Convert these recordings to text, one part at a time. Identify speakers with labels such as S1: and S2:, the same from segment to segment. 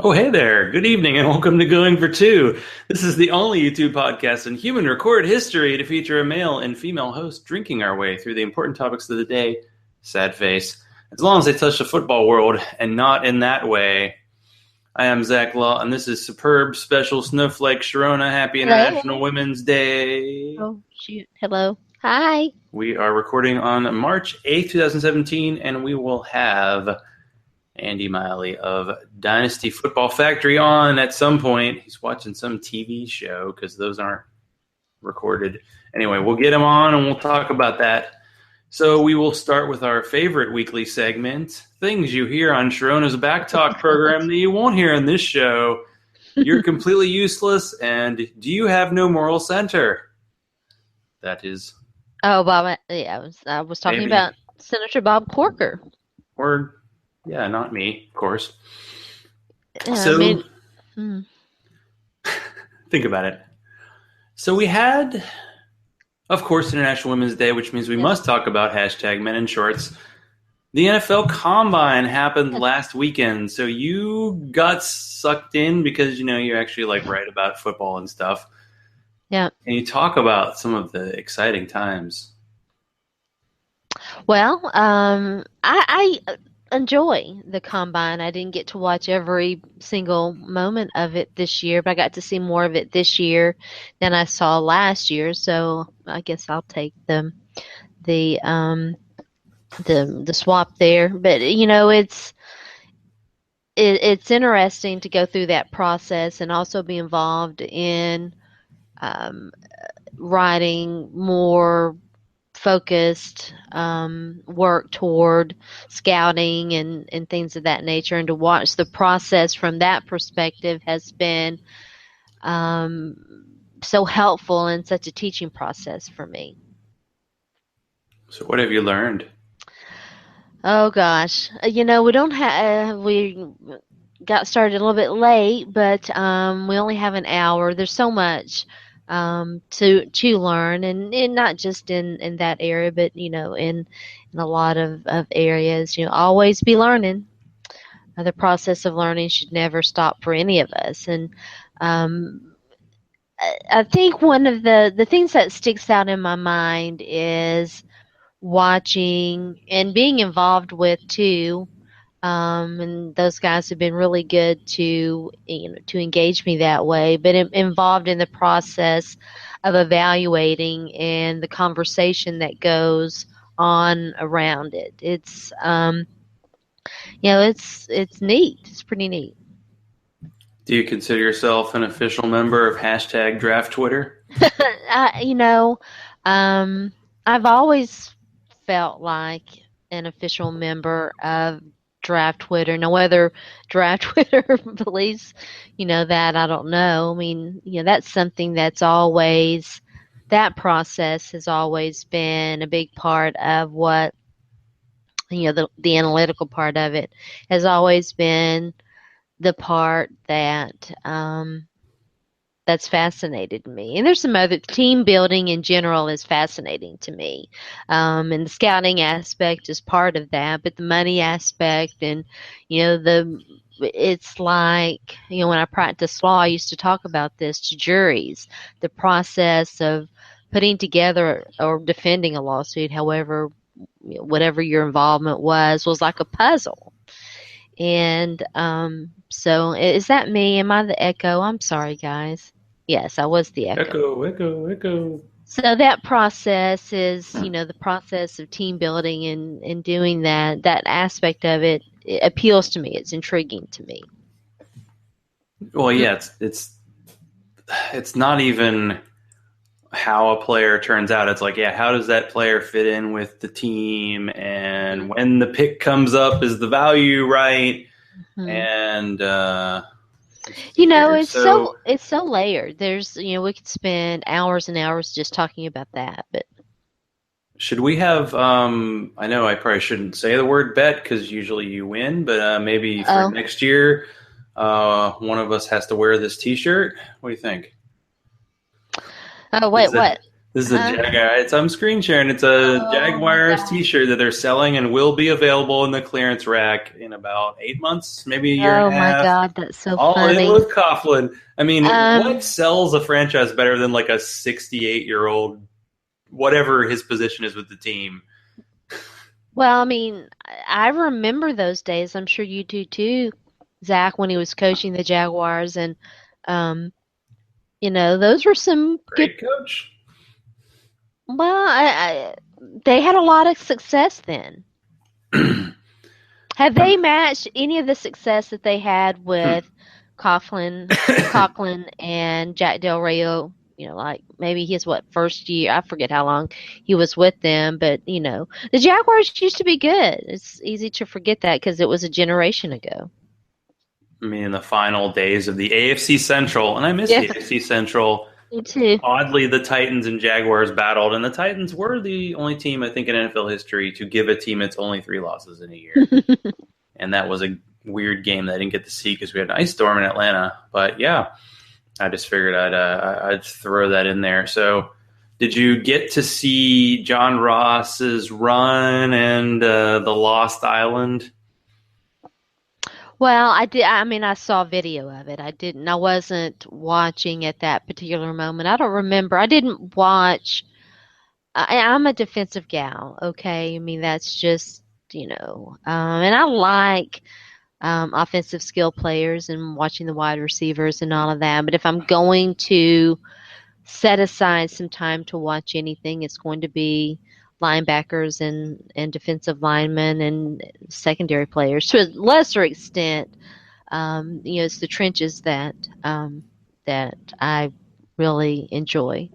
S1: Oh, hey there. Good evening and welcome to Going for Two. This is the only YouTube podcast in human record history to feature a male and female host drinking our way through the important topics of the day. Sad face. As long as they touch the football world and not in that way. I am Zach Law and this is superb special snowflake Sharona. Happy International
S2: Hello.
S1: Women's Day.
S2: Oh, shoot. Hello. Hi.
S1: We are recording on March 8th, 2017, and we will have Andy Miley of Dynasty Football Factory on at some point. He's watching some TV show because those aren't recorded. Anyway, we'll get him on and we'll talk about that. So we will start with our favorite weekly segment, things you hear on Sharona's Back Talk program that you won't hear in this show. You're completely useless, and do you have no moral center? That is...
S2: Oh, Bob. Yeah, I was talking
S1: Maybe.
S2: about Senator Bob Corker.
S1: Or... yeah, not me, of course.
S2: Yeah,
S1: So,
S2: hmm.
S1: think about it. So we had, of course, International Women's Day, which means we must talk about hashtag men in shorts. The NFL Combine happened last weekend, so you got sucked in because, you actually write about football and stuff.
S2: Yeah.
S1: Can you talk about some of the exciting times?
S2: Well, I enjoy the Combine. I didn't get to watch every single moment of it this year, but I got to see more of it this year than I saw last year. So I guess I'll take the swap there. But it's interesting to go through that process and also be involved in um, writing more focused work toward scouting and things of that nature, and to watch the process from that perspective has been so helpful and such a teaching process for me.
S1: So what have you learned?
S2: Oh gosh, we don't have we got started a little bit late, but we only have an hour. There's so much to learn, and not just in that area, but in a lot of areas. Always be learning. The process of learning should never stop for any of us, and I think one of the things that sticks out in my mind is watching and being involved with too. And those guys have been really good to engage me that way, but involved in the process of evaluating and the conversation that goes on around it. It's neat. It's pretty neat.
S1: Do you consider yourself an official member of hashtag Draft Twitter?
S2: I, you know, I've always felt like an official member of Draft Twitter. Now, whether Draft Twitter believes, that, I don't know. I mean, that's something that process has always been a big part of what, the analytical part of it has always been the part that's fascinated me. And there's some other team building in general is fascinating to me. And the scouting aspect is part of that, but the money aspect and, it's like, when I practiced law, I used to talk about this to juries, the process of putting together or defending a lawsuit, however, whatever your involvement was like a puzzle. And so is that me? Am I the echo? I'm sorry, guys. Yes, I was the echo.
S1: Echo, echo, echo.
S2: So that process is, the process of team building and doing that aspect of it appeals to me. It's intriguing to me.
S1: Well, yeah, it's not even how a player turns out. It's like, yeah, how does that player fit in with the team? And when the pick comes up, is the value right?
S2: Mm-hmm.
S1: And
S2: it's so layered. There's, we could spend hours and hours just talking about that. But
S1: should we have? I know I probably shouldn't say the word bet because usually you win, but maybe for next year, one of us has to wear this T-shirt. What do you think?
S2: Oh, wait, what?
S1: This is a
S2: Huh?
S1: Jaguar. I'm screen sharing. It's a
S2: Oh my
S1: Jaguars
S2: God.
S1: T-shirt that they're selling and will be available in the clearance rack in about 8 months, maybe a year and a
S2: Oh my
S1: half.
S2: God, that's so
S1: All in
S2: funny.
S1: with Coughlin. I mean, what
S2: Um,
S1: sells a franchise better than like a 68-year-old, whatever his position is with the team?
S2: well, I mean, I remember those days. I'm sure you do too, Zach, when he was coaching the Jaguars, and um, those were some good.
S1: Great coach.
S2: Well, they had a lot of success then. Have they matched any of the success that they had with Coughlin and Jack Del Rio? Like maybe his first year. I forget how long he was with them, but the Jaguars used to be good. It's easy to forget that because it was a generation ago.
S1: I mean, in the final days of the AFC Central, and I miss
S2: Yeah,
S1: the AFC Central.
S2: me too.
S1: Oddly, the Titans and Jaguars battled, and the Titans were the only team, I think, in NFL history to give a team its only 3 losses in a year. And that was a weird game that I didn't get to see because we had an ice storm in Atlanta. But yeah, I just figured I'd throw that in there. So, did you get to see John Ross's run and the Lost Island?
S2: Well, I did. I mean, I saw video of it. I didn't. I wasn't watching at that particular moment. I don't remember. I didn't watch. I'm a defensive gal. Okay, I mean that's just and I like offensive skill players and watching the wide receivers and all of that. But if I'm going to set aside some time to watch anything, it's going to be linebackers and defensive linemen and secondary players to a lesser extent. It's the trenches that I really enjoy.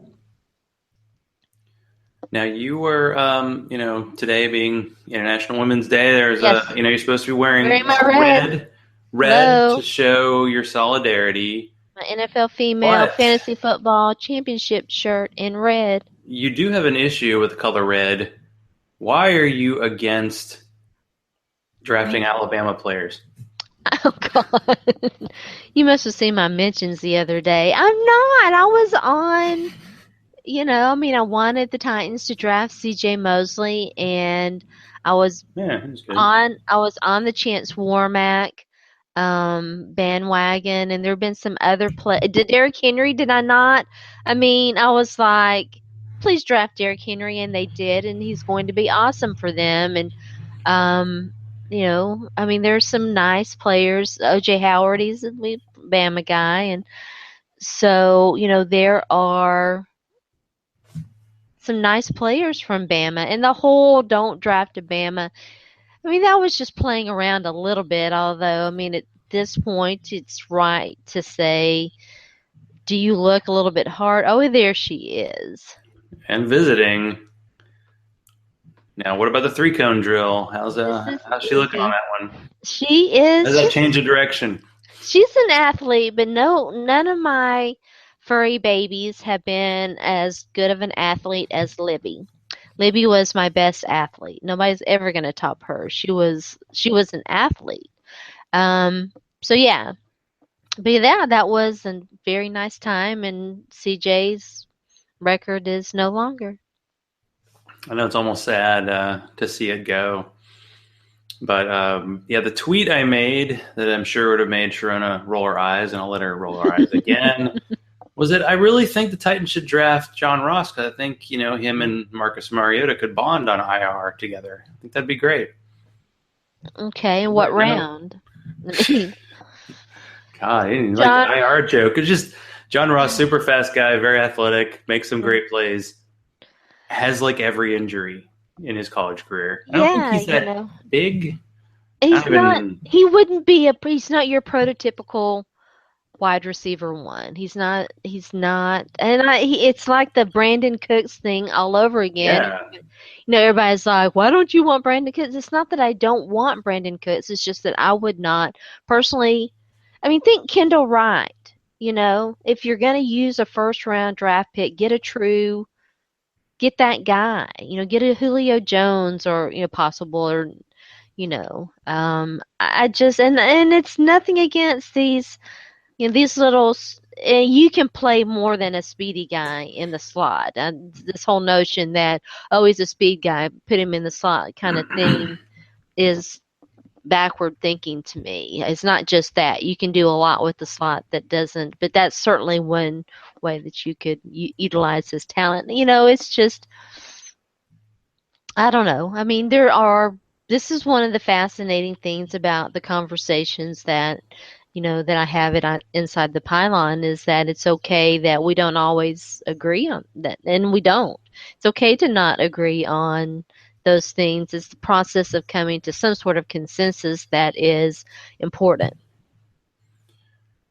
S1: Now you were, today being International Women's Day, there's
S2: Yes,
S1: you're supposed to be wearing
S2: wearing my red.
S1: red to
S2: Hello,
S1: show your solidarity.
S2: my NFL female
S1: But
S2: fantasy football championship shirt in red.
S1: you do have an issue with the color red. Why are you against drafting Alabama players?
S2: Oh God. You must have seen my mentions the other day. I'm not. I was on, I mean, I wanted the Titans to draft CJ Mosley and I was
S1: Yeah, that's good.
S2: I was on the Chance Warmack bandwagon and there have been some other did Derrick Henry, did I not? I mean, I was like, please draft Derrick Henry and they did and he's going to be awesome for them and um, I mean, there's some nice players. OJ Howard, he's a Bama guy, and so there are some nice players from Bama. And the whole "don't draft a Bama," I mean, that was just playing around a little bit. Although, I mean, at this point, it's right to say, "Do you look a little bit hard?" Oh, there she is.
S1: And visiting. Now, what about the 3-cone drill?
S2: This is
S1: How's she looking on
S2: Izzy.
S1: that one?
S2: She
S1: Does
S2: is.
S1: that change the direction?
S2: She's an athlete, but no, none of my furry babies have been as good of an athlete as Libby. Libby was my best athlete. Nobody's ever going to top her. She was an athlete. So yeah, but yeah, that was a very nice time, and CJ's record is no longer.
S1: I know it's almost sad to see it go. But yeah, the tweet I made that I'm sure would have made Sharona roll her eyes, and I'll let her roll her eyes again, was that I really think the Titans should draft John Ross because I think him and Marcus Mariota could bond on IR together. I think that'd be great.
S2: Okay, and what
S1: But no,
S2: round? I mean,
S1: God, I didn't like
S2: John.
S1: the IR joke. It's just John Ross, super fast guy, very athletic, makes some great plays, has like every injury in his college career. I don't think
S2: Yeah,
S1: he's that big.
S2: he's
S1: Not
S2: not.
S1: even.
S2: He wouldn't be a. He's not your prototypical wide receiver one. He's not. He's not. And it's like the Brandon Cooks thing all over again.
S1: Yeah,
S2: Everybody's like, "Why don't you want Brandon Cooks?" It's not that I don't want Brandon Cooks. It's just that I would not personally. I mean, think Kendall Wright. If you're going to use a first round draft pick, get that guy. Get a Julio Jones or possible or I just and it's nothing against these these little you can play more than a speedy guy in the slot. And this whole notion that, oh, he's a speed guy, put him in the slot kind of thing is backward thinking to me. It's not just that. You can do a lot with the slot that doesn't, but that's certainly one way that you could utilize his talent. It's just, I don't know. I mean, this is one of the fascinating things about the conversations that I have it inside the pylon, is that it's okay that we don't always agree on that, and we don't. It's okay to not agree on those things. It's the process of coming to some sort of consensus that is important.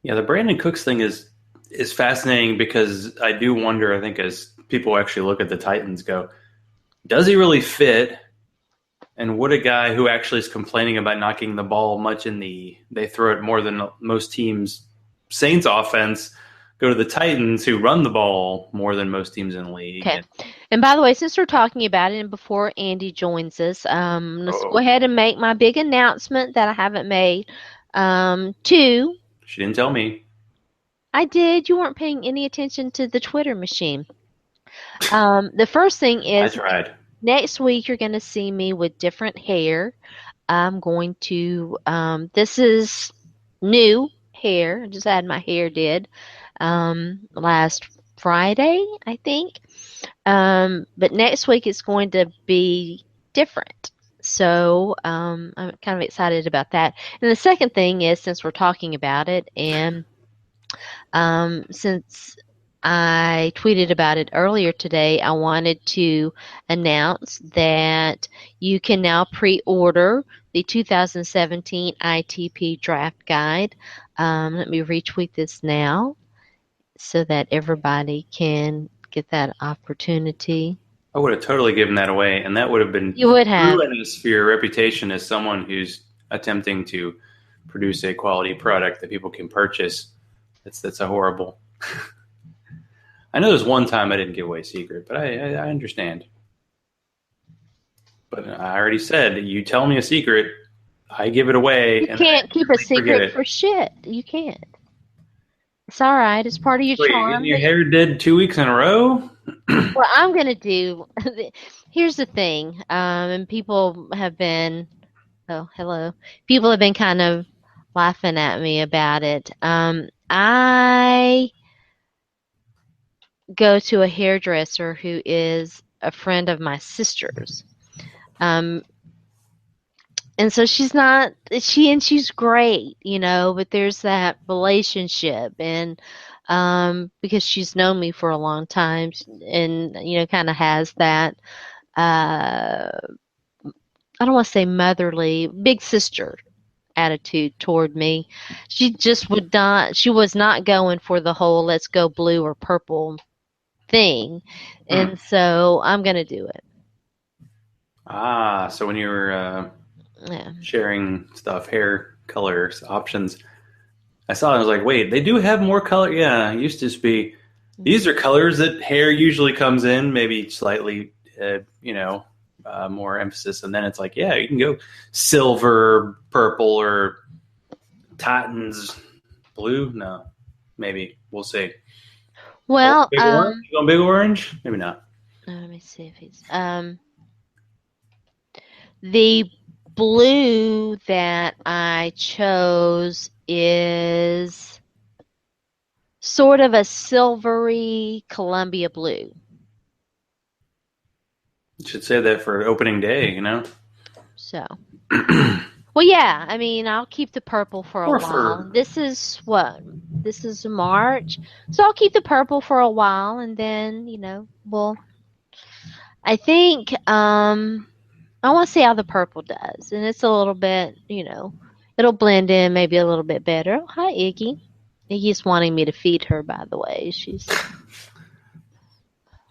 S1: Yeah, the Brandon Cooks thing is fascinating, because I do wonder, I think, as people actually look at the Titans, go, does he really fit? And would a guy who actually is complaining about knocking the ball much they throw it more than most teams, Saints offense, go to the Titans, who run the ball more than most teams in the league?
S2: Okay. And by the way, since we're talking about it, and before Andy joins us, let's go ahead and make my big announcement that I haven't made. Two.
S1: She didn't tell me.
S2: I did. You weren't paying any attention to the Twitter machine. The first thing is,
S1: I tried.
S2: Next week you're going to see me with different hair. I'm going to, this is new hair. I just had my hair did last Friday, I think. But next week it's going to be different. So I'm kind of excited about that. And the second thing is, since we're talking about it, and since I tweeted about it earlier today, I wanted to announce that you can now pre-order the 2017 ITP Draft Guide. Let me retweet this now so that everybody can get that opportunity.
S1: I would have totally given that away, and that would have been ruinous for your reputation as someone who's attempting to produce a quality product that people can purchase. That's a horrible. I know there's one time I didn't give away a secret, but I understand. But I already said, you tell me a secret, I give it away.
S2: You can't keep a secret for shit. You can't. It's all right. It's part of your charm.
S1: Your hair did 2 weeks in a row?
S2: Well, I'm going to do... Here's the thing. And people have been... Oh, hello. People have been kind of laughing at me about it. I go to a hairdresser who is a friend of my sister's. And so she's great, but there's that relationship, and because she's known me for a long time, and kind of has that I don't want to say motherly, big sister attitude toward me. She was not going for the whole let's go blue or purple thing, and so I'm going to do it.
S1: So when you were sharing stuff, hair colors, options, I saw it, I was like, wait, they do have more color? Yeah, it used to just be, these are colors that hair usually comes in, maybe slightly, more emphasis, and then it's like, yeah, you can go silver, purple, or Titans blue. No, maybe we'll see.
S2: Well,
S1: big orange? You going big orange? Maybe not.
S2: Let me see if he's the blue that I chose is sort of a silvery Columbia blue.
S1: You should say that for opening day,
S2: So, well, yeah. I mean, I'll keep the purple for a while. This is what? This is March, so I'll keep the purple for a while, and then I think I want to see how the purple does, and it's a little bit, it'll blend in maybe a little bit better. Oh, hi, Iggy. Iggy's wanting me to feed her, by the way. She's.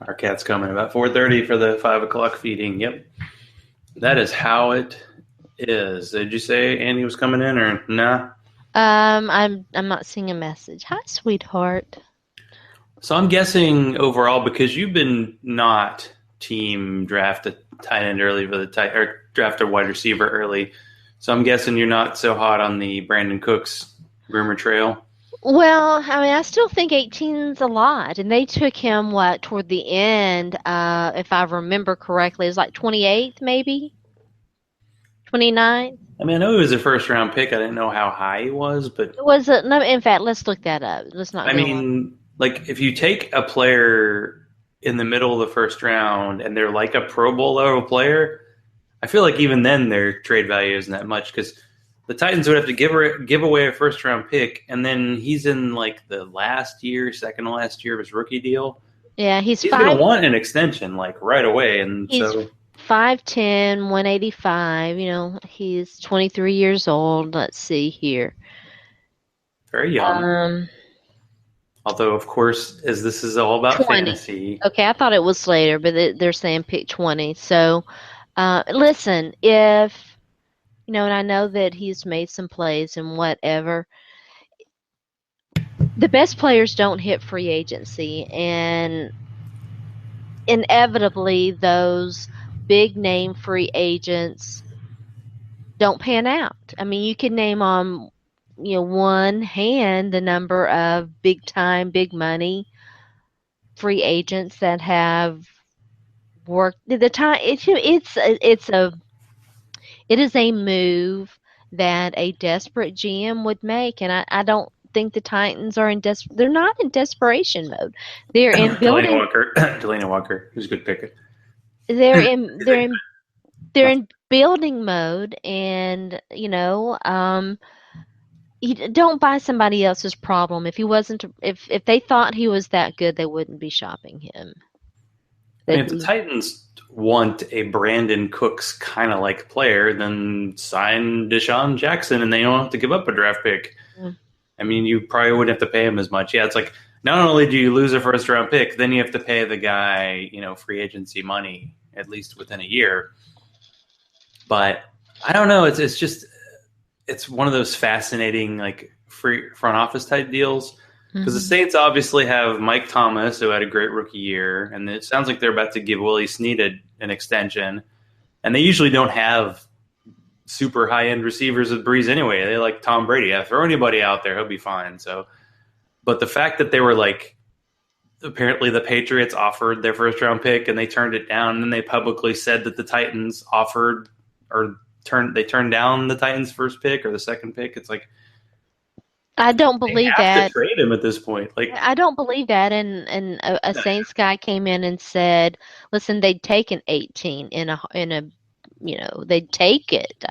S1: Our cat's coming about 4:30 for the 5 o'clock feeding. Yep. That is how it is. Did you say Andy was coming in or nah?
S2: I'm not seeing a message. Hi, sweetheart.
S1: So I'm guessing overall, because you've been not team draft a tight end early for or draft a wide receiver early. So I'm guessing you're not so hot on the Brandon Cooks rumor trail.
S2: Well, I mean, I still think 18's a lot, and they took him toward the end, if I remember correctly, it was like 28th, maybe 29th.
S1: I mean, I know he was a first round pick. I didn't know how high he was, but
S2: It was no. In fact, let's look that up. Let's not
S1: I
S2: go on.
S1: mean, like if you take a player in the middle of the first round and they're like a Pro Bowl level player, I feel like even then their trade value isn't that much because the Titans would have to give away a first round pick, and then he's in like the second to last year of his rookie deal.
S2: Yeah,
S1: He's going to want an extension like right away, and
S2: he's
S1: so
S2: 5'10", 185. You know, he's 23 years old. Let's see here.
S1: very young. Although, of course, as this is all about
S2: 20.
S1: fantasy.
S2: Okay, I thought it was later, but they're saying pick 20. So, listen, if you know, and I know that he's made some plays and whatever. The best players don't hit free agency, and inevitably those big name free agents don't pan out. I mean, you can name on one hand the number of big time, big money free agents that have worked the time. It is a move that a desperate GM would make, and I don't think the Titans are they're not in desperation mode. They're in building.
S1: Delanie Walker, who's a good pick.
S2: They're in building mode, and you don't buy somebody else's problem. If he wasn't, if they thought he was that good, they wouldn't be shopping him.
S1: I mean, if the Titans want a Brandon Cooks kind of like player, then sign Deshaun Jackson, and they don't have to give up a draft pick.
S2: Mm.
S1: I mean, you probably wouldn't have to pay him as much. Yeah, it's like not only do you lose a first round pick, then you have to pay the guy, free agency money at least within a year. But I don't know. It's one of those fascinating like free front office type deals. Because the Saints obviously have Mike Thomas, who had a great rookie year, and it sounds like they're about to give Willie Snead an extension. And they usually don't have super high-end receivers with Breeze anyway. They like Tom Brady. Yeah, throw anybody out there, he'll be fine. So, but the fact that they were like, apparently the Patriots offered their first-round pick, and they turned it down, and then they publicly said that the Titans offered or turned down the Titans' first pick or the second pick. It's like,
S2: I don't believe that.
S1: To trade him at this point. Like,
S2: I don't believe that. And a Saints guy came in and said, "Listen, they'd take an 18 in a they'd take it.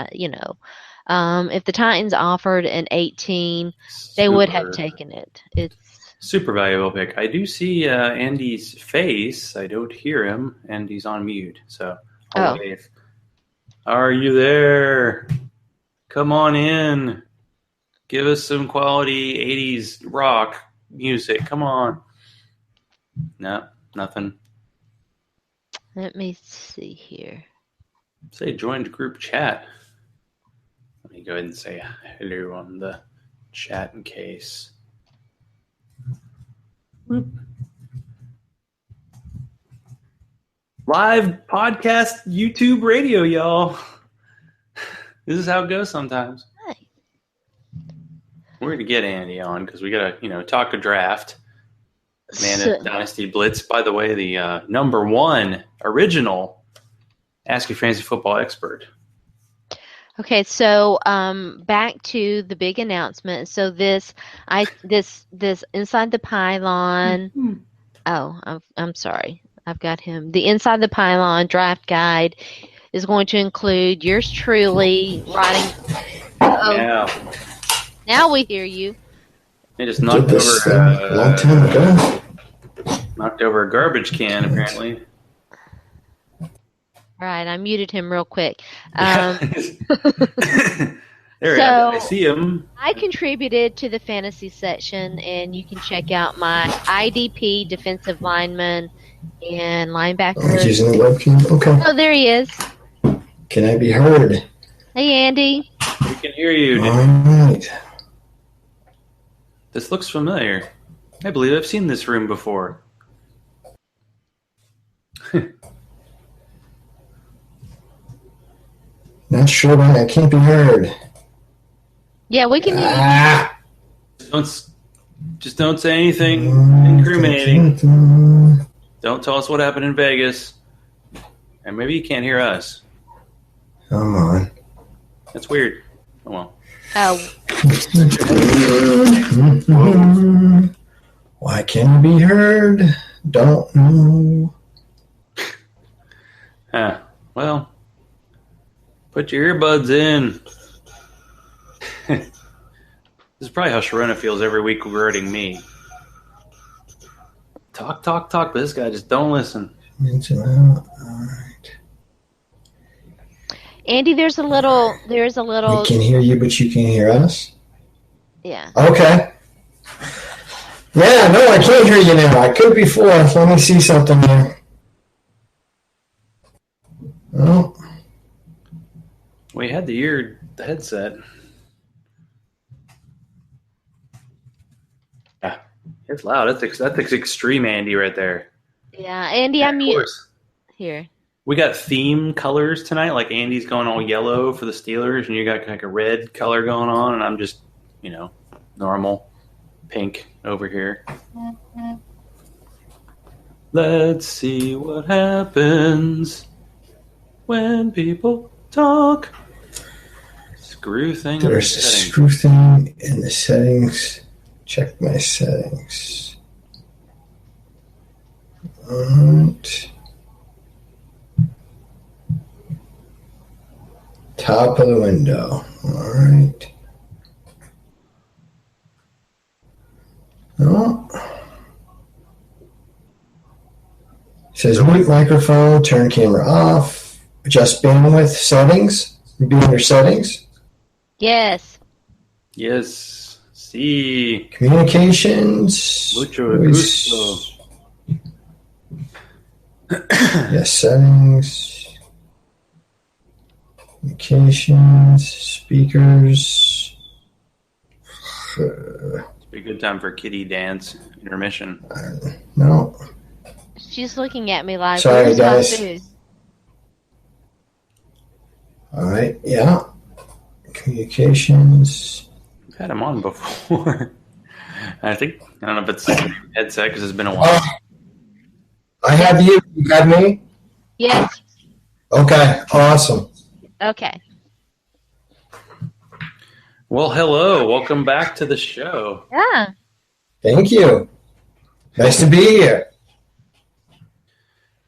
S2: If the Titans offered an 18, they would have taken it. It's
S1: super valuable pick. I do see Andy's face. I don't hear him, and he's on mute. So I'll wave. Are you there? Come on in. Give us some quality 80s rock music. Come on. No, nothing.
S2: Let me see here.
S1: Say joined group chat. Let me go ahead and say hello on the chat in case. Whoop. Live podcast, YouTube, radio, y'all. This is how it goes sometimes. We're going to get Andy on because we got to, talk a draft. Man, Dynasty Blitz, by the way, the number one original Ask Your Fantasy Football expert.
S2: Okay, so back to the big announcement. So this Inside the Pylon. Mm-hmm. Oh, I'm sorry. I've got him. The Inside the Pylon draft guide is going to include yours truly writing.
S1: Yeah.
S2: Now we hear you.
S1: They just knocked over
S3: a long time ago.
S1: Knocked over a garbage can, apparently.
S2: All right, I muted him real quick.
S1: There so, I see him.
S2: I contributed to the fantasy section, and you can check out my IDP defensive lineman and linebacker.
S3: Oh, using the webcam? Okay.
S2: Oh, there he is.
S3: Can I be heard?
S2: Hey, Andy.
S1: We can hear you.
S3: All right.
S1: This looks familiar. I believe I've seen this room before.
S3: Not sure why I can't be heard.
S2: Yeah, we can hear you.
S1: Just don't say anything incriminating. Don't tell us what happened in Vegas. And maybe you can't hear us.
S3: Come on.
S1: That's weird. Oh, well.
S2: Oh,
S3: Why can't it be heard? Don't know.
S1: Well, put your earbuds in. This is probably how Sharona feels every week regarding me. Talk, but this guy just don't listen.
S3: All right.
S2: Andy, there's a little.
S3: We can hear you, but you can't hear us?
S2: Yeah.
S3: Okay. Yeah, no, I can't hear you now. I could before. Let me see something here. Oh.
S1: We had the headset. Yeah, it's loud. That's extreme Andy right there.
S2: Yeah, Andy, I'm mute. Here.
S1: We got theme colors tonight. Like Andy's going all yellow for the Steelers, and you got like a red color going on, and I'm just, normal pink over here. Let's see what happens when people talk. Screw thing.
S3: There's a screw thing in the settings. Check my settings. All right. Top of the window. All right. Oh. It says mute microphone, turn camera off, adjust bandwidth settings. Be under settings.
S2: Yes.
S1: Yes. See.
S3: Communications.
S1: Mucho gusto.
S3: Yes, settings. Communications. Speakers.
S1: It's a good time for kitty dance intermission.
S3: No.
S2: She's looking at me like,
S3: sorry,
S2: where's
S3: guys.
S2: my food?
S3: All right. Yeah. Communications.
S1: We've had him on before. I don't know if it's headset because it's been a while.
S3: I have you. You got me?
S2: Yes.
S3: Okay. Awesome.
S2: Okay.
S1: Well, hello. Welcome back to the show.
S2: Yeah.
S3: Thank you. Nice to be here.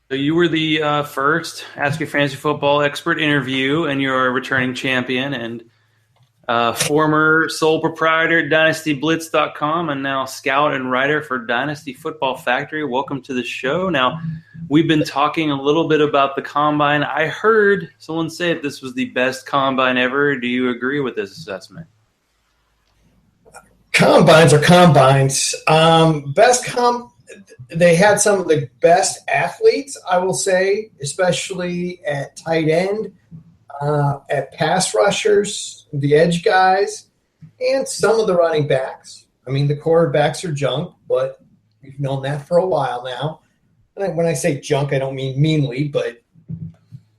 S1: So you were the first Ask Your Fantasy Football expert interview, and you're a returning champion and former sole proprietor at DynastyBlitz.com and now scout and writer for Dynasty Football Factory. Welcome to the show. Now, we've been talking a little bit about the Combine. I heard someone say that this was the best Combine ever. Do you agree with this assessment?
S3: Combines are combines. They had some of the best athletes, I will say, especially at tight end, at pass rushers, the edge guys, and some of the running backs. I mean, the quarterbacks are junk, but we've known that for a while now. And when I say junk, I don't mean meanly, but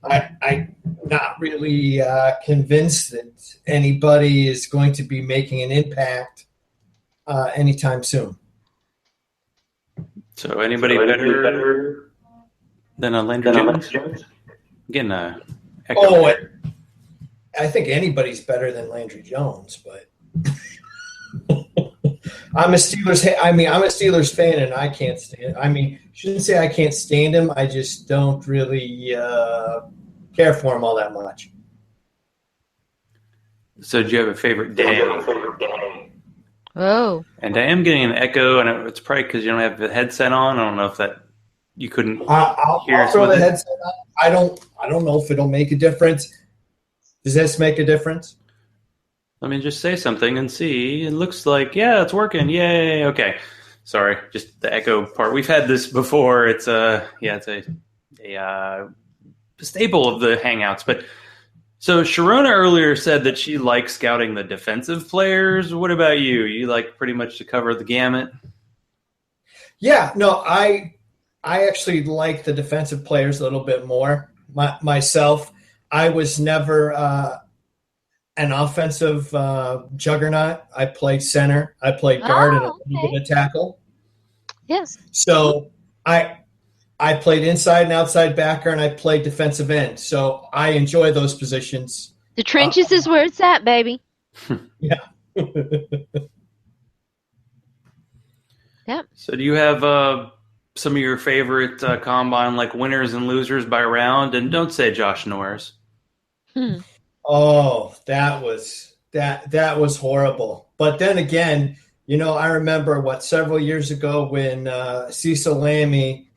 S3: I'm not really convinced that anybody is going to be making an impact anytime soon.
S1: So anybody better than a Landry Jones? Getting a echo.
S3: I think anybody's better than Landry Jones, but I'm a Steelers fan, and I can't stand. Shouldn't say I can't stand him. I just don't really care for him all that much.
S1: So do you have a favorite day?
S2: Oh.
S1: And I am getting an echo, and it's probably because you don't have the headset on. I don't know if that you couldn't
S3: I'll throw the headset on. I don't know if it'll make a difference. Does this make a difference?
S1: Let me just say something and see. It looks like, yeah, it's working. Yay. Okay. Sorry, just the echo part. We've had this before. It's a staple of the Hangouts. But so Sharona earlier said that she likes scouting the defensive players. What about you? You like pretty much to cover the gamut?
S3: Yeah, no, I actually like the defensive players a little bit more. Myself, I was never an offensive juggernaut. I played center. I played guard and a little bit of tackle.
S2: Yes.
S3: So I played inside and outside backer, and I played defensive end. So I enjoy those positions.
S2: The trenches is where it's at, baby.
S3: Yeah.
S2: Yep.
S1: So do you have some of your favorite combine, like winners and losers by round? And don't say Josh Norris.
S3: Oh, that was horrible. But then again, I remember several years ago when Cecil Lammy,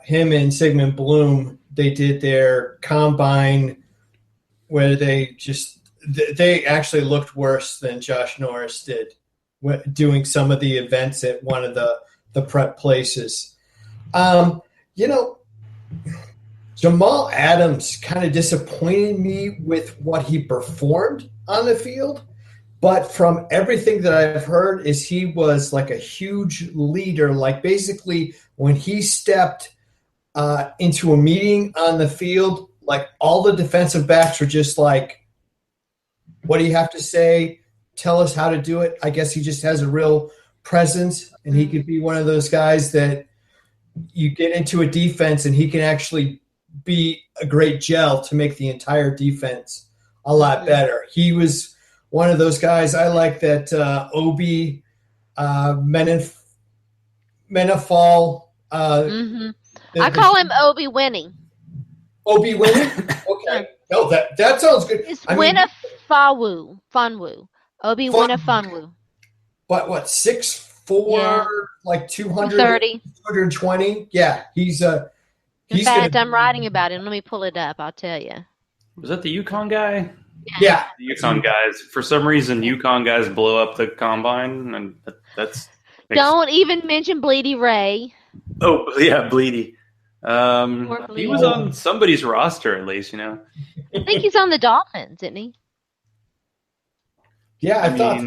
S3: him and Sigmund Bloom, they did their combine where they actually looked worse than Josh Norris did doing some of the events at one of the prep places. Jamal Adams kind of disappointed me with what he performed on the field, but from everything that I've heard is he was like a huge leader. Like basically when he stepped into a meeting on the field, like all the defensive backs were just like, what do you have to say? Tell us how to do it. I guess he just has a real presence, and he could be one of those guys that you get into a defense and he can actually be a great gel to make the entire defense a lot better. He was one of those guys. I like that Obi Menafal.
S2: I call him Obi Winning.
S3: Obi Winning? Okay. No, that sounds good.
S2: It's Winnafawu. Funwu. Obi Winnafunwu.
S3: But what, 6'4", like 200, 220? Yeah, he's
S2: in fact, I'm writing about it. Let me pull it up. I'll tell you.
S1: Was that the Yukon guy?
S3: Yeah.
S1: The Yukon guys. For some reason, Yukon guys blow up the combine, and that's...
S2: Don't even mention Bleedy Ray.
S1: Oh, yeah, Bleedy. He was on somebody's roster, at least, I
S2: think he's on the Dolphins, isn't he?
S3: Yeah, I thought.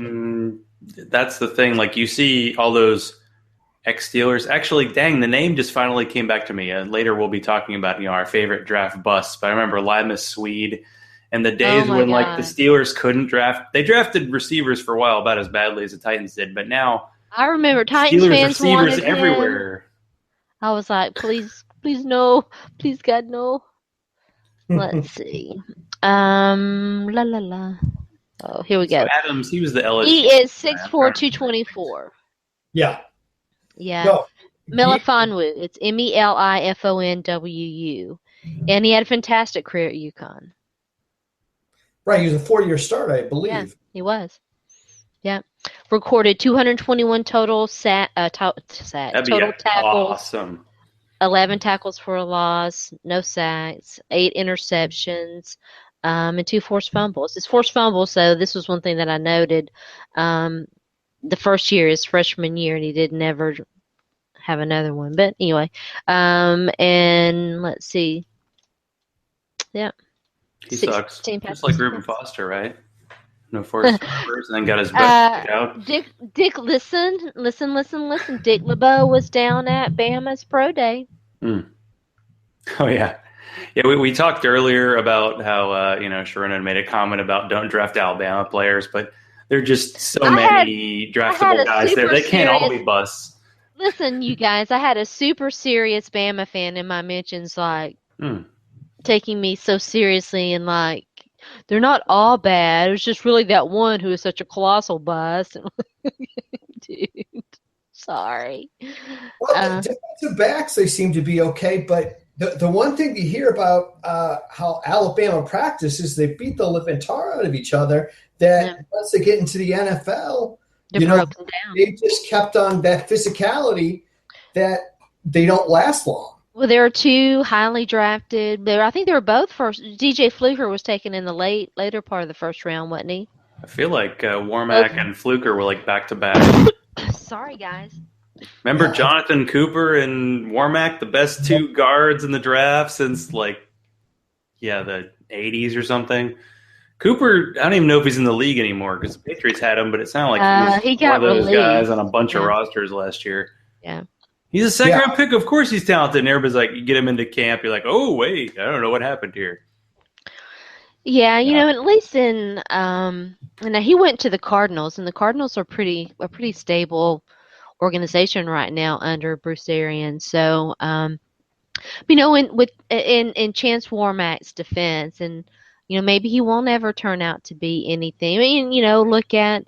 S1: That's the thing. Like, you see all those ex-Steelers. Actually, dang, the name just finally came back to me. Later we'll be talking about, our favorite draft busts. But I remember Limas Swede and the days when, like, the Steelers couldn't draft. They drafted receivers for a while about as badly as the Titans did. But now
S2: I remember Titans
S1: Steelers
S2: fans
S1: receivers
S2: wanted
S1: everywhere.
S2: Him. I was like, please no. Please, God, no. Let's see. Oh, here we go.
S1: So Adams, he was the LSU.
S2: He is 6'4", 224.
S3: Yeah.
S2: Yeah.
S3: No,
S2: Melifonwu. It's Melifonwu. And he had a fantastic career at UConn.
S3: Right. He was a 4-year start, I believe.
S2: Yeah, he was. Yeah. Recorded 221 total total tackles.
S1: Awesome.
S2: 11 tackles for a loss, no sacks, 8 interceptions, and 2 forced fumbles. It's forced fumbles, so this was one thing that I noted. The first year, his freshman year, and he did never have another one. But anyway, and let's see. Yeah.
S1: He sucks. Just like Reuben Foster, right? No forced turnovers, and then got his butt out.
S2: Dick, listen. Dick LeBeau was down at Bama's Pro Day.
S1: Oh, yeah. Yeah, we talked earlier about how, Sharona made a comment about don't draft Alabama players, but there are just so many draftable guys there. They can't all be busts.
S2: Listen, you guys, I had a super serious Bama fan in my mentions, like, taking me so seriously and, like, they're not all bad. It was just really that one who is such a colossal bust. Dude, sorry.
S3: Well, defensive backs, they seem to be okay, but the one thing you hear about how Alabama practices, they beat the living tar out of each other, that once they get into the NFL,
S2: broken down.
S3: They just kept on that physicality that they don't last long.
S2: Well, there are 2 highly drafted. I think they were both first. DJ Fluker was taken in the later part of the first round, wasn't he?
S1: I feel like Warmack and Fluker were like back to back.
S2: Sorry, guys.
S1: Remember Jonathan Cooper and Warmack, the best 2 guards in the draft since the 80s or something. Cooper, I don't even know if he's in the league anymore because the Patriots had him, but it sounded like he
S2: got
S1: one of those
S2: released.
S1: guys on a bunch of rosters last year.
S2: Yeah.
S1: He's a second-round pick. Of course he's talented. And everybody's like, you get him into camp, you're like, oh, wait, I don't know what happened here.
S2: Yeah,
S1: Yeah.
S2: at least now he went to the Cardinals, and the Cardinals are a pretty stable organization right now under Bruce Arians. So, in Chance Warmack's defense, and maybe he won't ever turn out to be anything. I mean, look at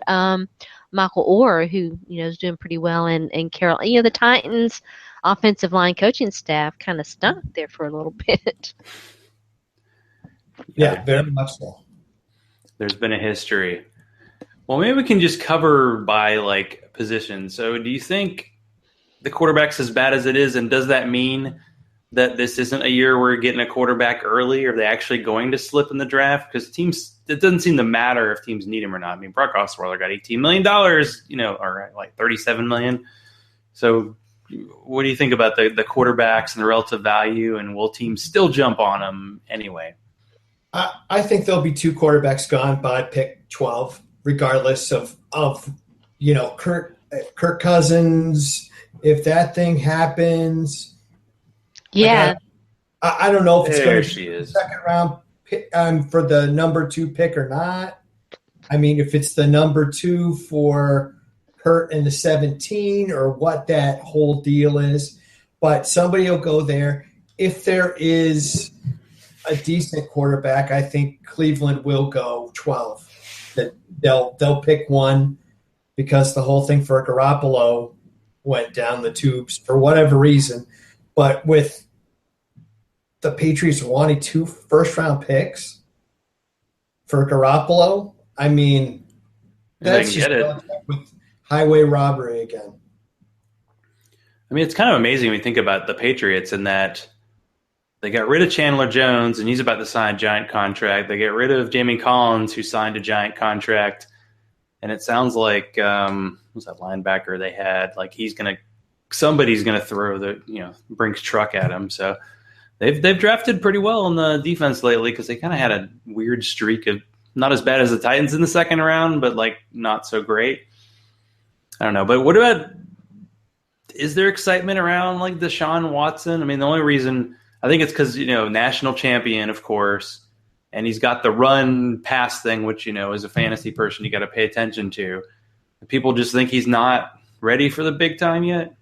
S2: Michael Orr, who is doing pretty well in Carolina. The Titans' offensive line coaching staff kind of stunk there for a little bit.
S3: Yeah, very much so.
S1: There's been a history. Well, maybe we can just cover by like position. So, do you think the quarterback's as bad as it is, and does that mean that this isn't a year where we're getting a quarterback early? Are they actually going to slip in the draft? Because teams, it doesn't seem to matter if teams need him or not. I mean, Brock Osweiler got $18 million, or like $37 million. So what do you think about the quarterbacks and the relative value, and will teams still jump on them anyway?
S3: I think there'll be 2 quarterbacks gone by pick 12, regardless of Kirk Cousins. If that thing happens,
S2: Yeah.
S3: I don't know if it's going to be
S1: a
S3: second round pick, for the number 2 pick or not. I mean, if it's the number 2 for Kurt in the 17 or what that whole deal is, but somebody will go there. If there is a decent quarterback, I think Cleveland will go 12. That they'll pick one because the whole thing for Garoppolo went down the tubes for whatever reason. But with the Patriots wanting 2 first-round picks for Garoppolo, I mean, that's just with highway robbery again.
S1: I mean, it's kind of amazing when you think about the Patriots in that they got rid of Chandler Jones, and he's about to sign a giant contract. They get rid of Jamie Collins, who signed a giant contract. And it sounds like, who's that linebacker they had? Like somebody's going to throw Brink's truck at him. So they've drafted pretty well in the defense lately because they kind of had a weird streak of not as bad as the Titans in the second round, but like not so great. I don't know. But what about, is there excitement around like Deshaun Watson? I mean, the only reason, I think it's because, national champion, of course, and he's got the run pass thing, which, as a fantasy person, you got to pay attention to. People just think he's not ready for the big time yet.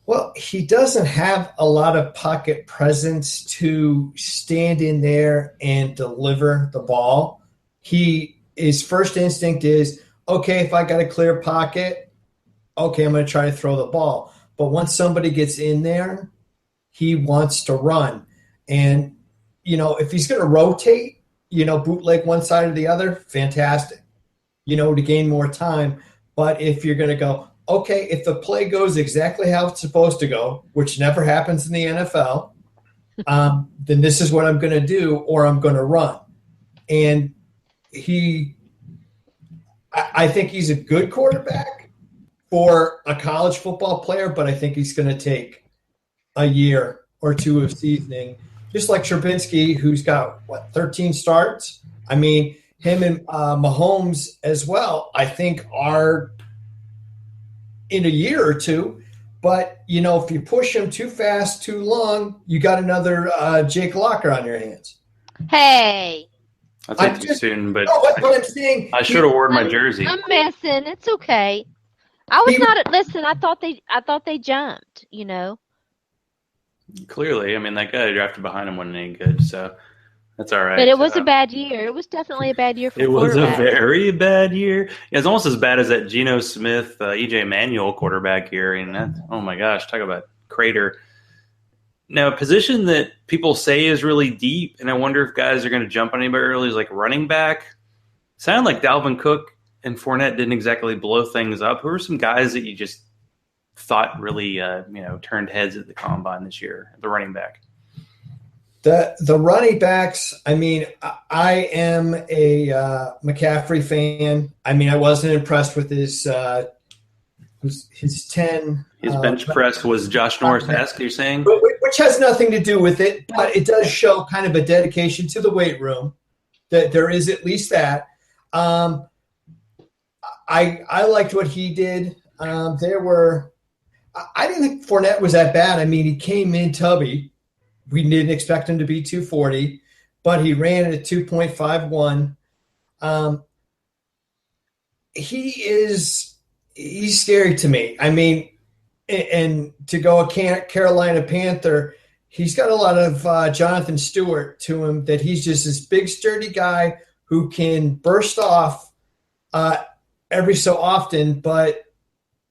S3: Well, he doesn't have a lot of pocket presence to stand in there and deliver the ball. His first instinct is, okay, if I got a clear pocket, okay, I'm going to try to throw the ball. But once somebody gets in there, he wants to run. And, if he's going to rotate, bootleg one side or the other, fantastic, to gain more time. But if you're going to go, okay, if the play goes exactly how it's supposed to go, which never happens in the NFL, then this is what I'm going to do, or I'm going to run. And I think he's a good quarterback for a college football player, but I think he's going to take a year or 2 of seasoning, just like Trubinsky, who's got, 13 starts? I mean, him and Mahomes as well, I think are in a year or 2. But, if you push him too fast, too long, you got another Jake Locker on your hands.
S2: Hey.
S1: I'll take too soon, but
S3: what I'm saying,
S1: I should have worn my jersey.
S2: I'm messing. It's okay. I was listen, I thought they jumped,
S1: Clearly, I mean, that guy drafted behind him wasn't any good, so that's all right.
S2: But it was a bad year. It was definitely a bad year for
S1: It was a very bad year. Yeah, it's almost as bad as that Geno Smith, EJ Manuel quarterback year. And that, oh my gosh, talk about crater. Now, a position that people say is really deep, and I wonder if guys are going to jump on anybody early, is like running back. Sounded like Dalvin Cook and Fournette didn't exactly blow things up. Who are some guys that you just thought really, turned heads at the combine this year, the running back?
S3: The running backs, I mean, I am a McCaffrey fan. I mean, I wasn't impressed with his 10.
S1: His bench press was Josh Norris-esque, you're saying?
S3: Which has nothing to do with it, but it does show kind of a dedication to the weight room. That there is at least that. I liked what he did. I didn't think Fournette was that bad. I mean, he came in tubby. We didn't expect him to be 240, but he ran at 2.51. He's scary to me. I mean, and to go a Carolina Panther, he's got a lot of Jonathan Stewart to him, that he's just this big, sturdy guy who can burst off every so often, but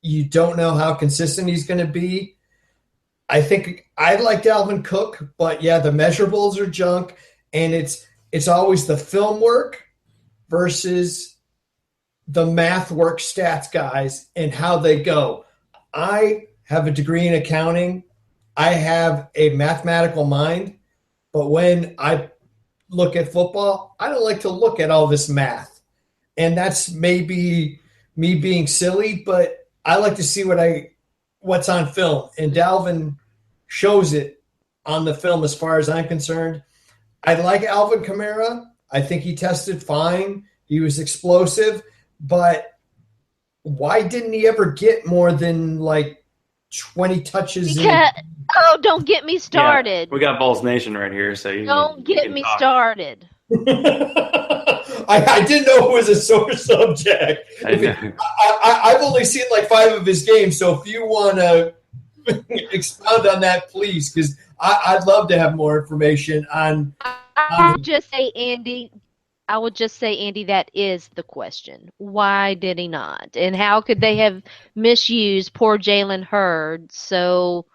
S3: you don't know how consistent he's going to be. I think I like Dalvin Cook, but yeah, the measurables are junk, and it's always the film work versus the math work stats guys and how they go. I have a degree in accounting. I have a mathematical mind, but when I look at football, I don't like to look at all this math. And that's maybe me being silly, but I like to see what's on film. And Dalvin shows it on the film as far as I'm concerned. I like Alvin Kamara. I think he tested fine. He was explosive, but why didn't he ever get more than like 20 touches?
S2: Don't get me started.
S1: Yeah, we got Balls Nation right here, so
S2: don't get me started.
S3: I didn't know it was a sore subject. I've only seen like 5 of his games, so if you want to expound on that, please, because I'd love to have more information on.
S2: I would just say, Andy, that is the question. Why did he not? And how could they have misused poor Jalen Hurd so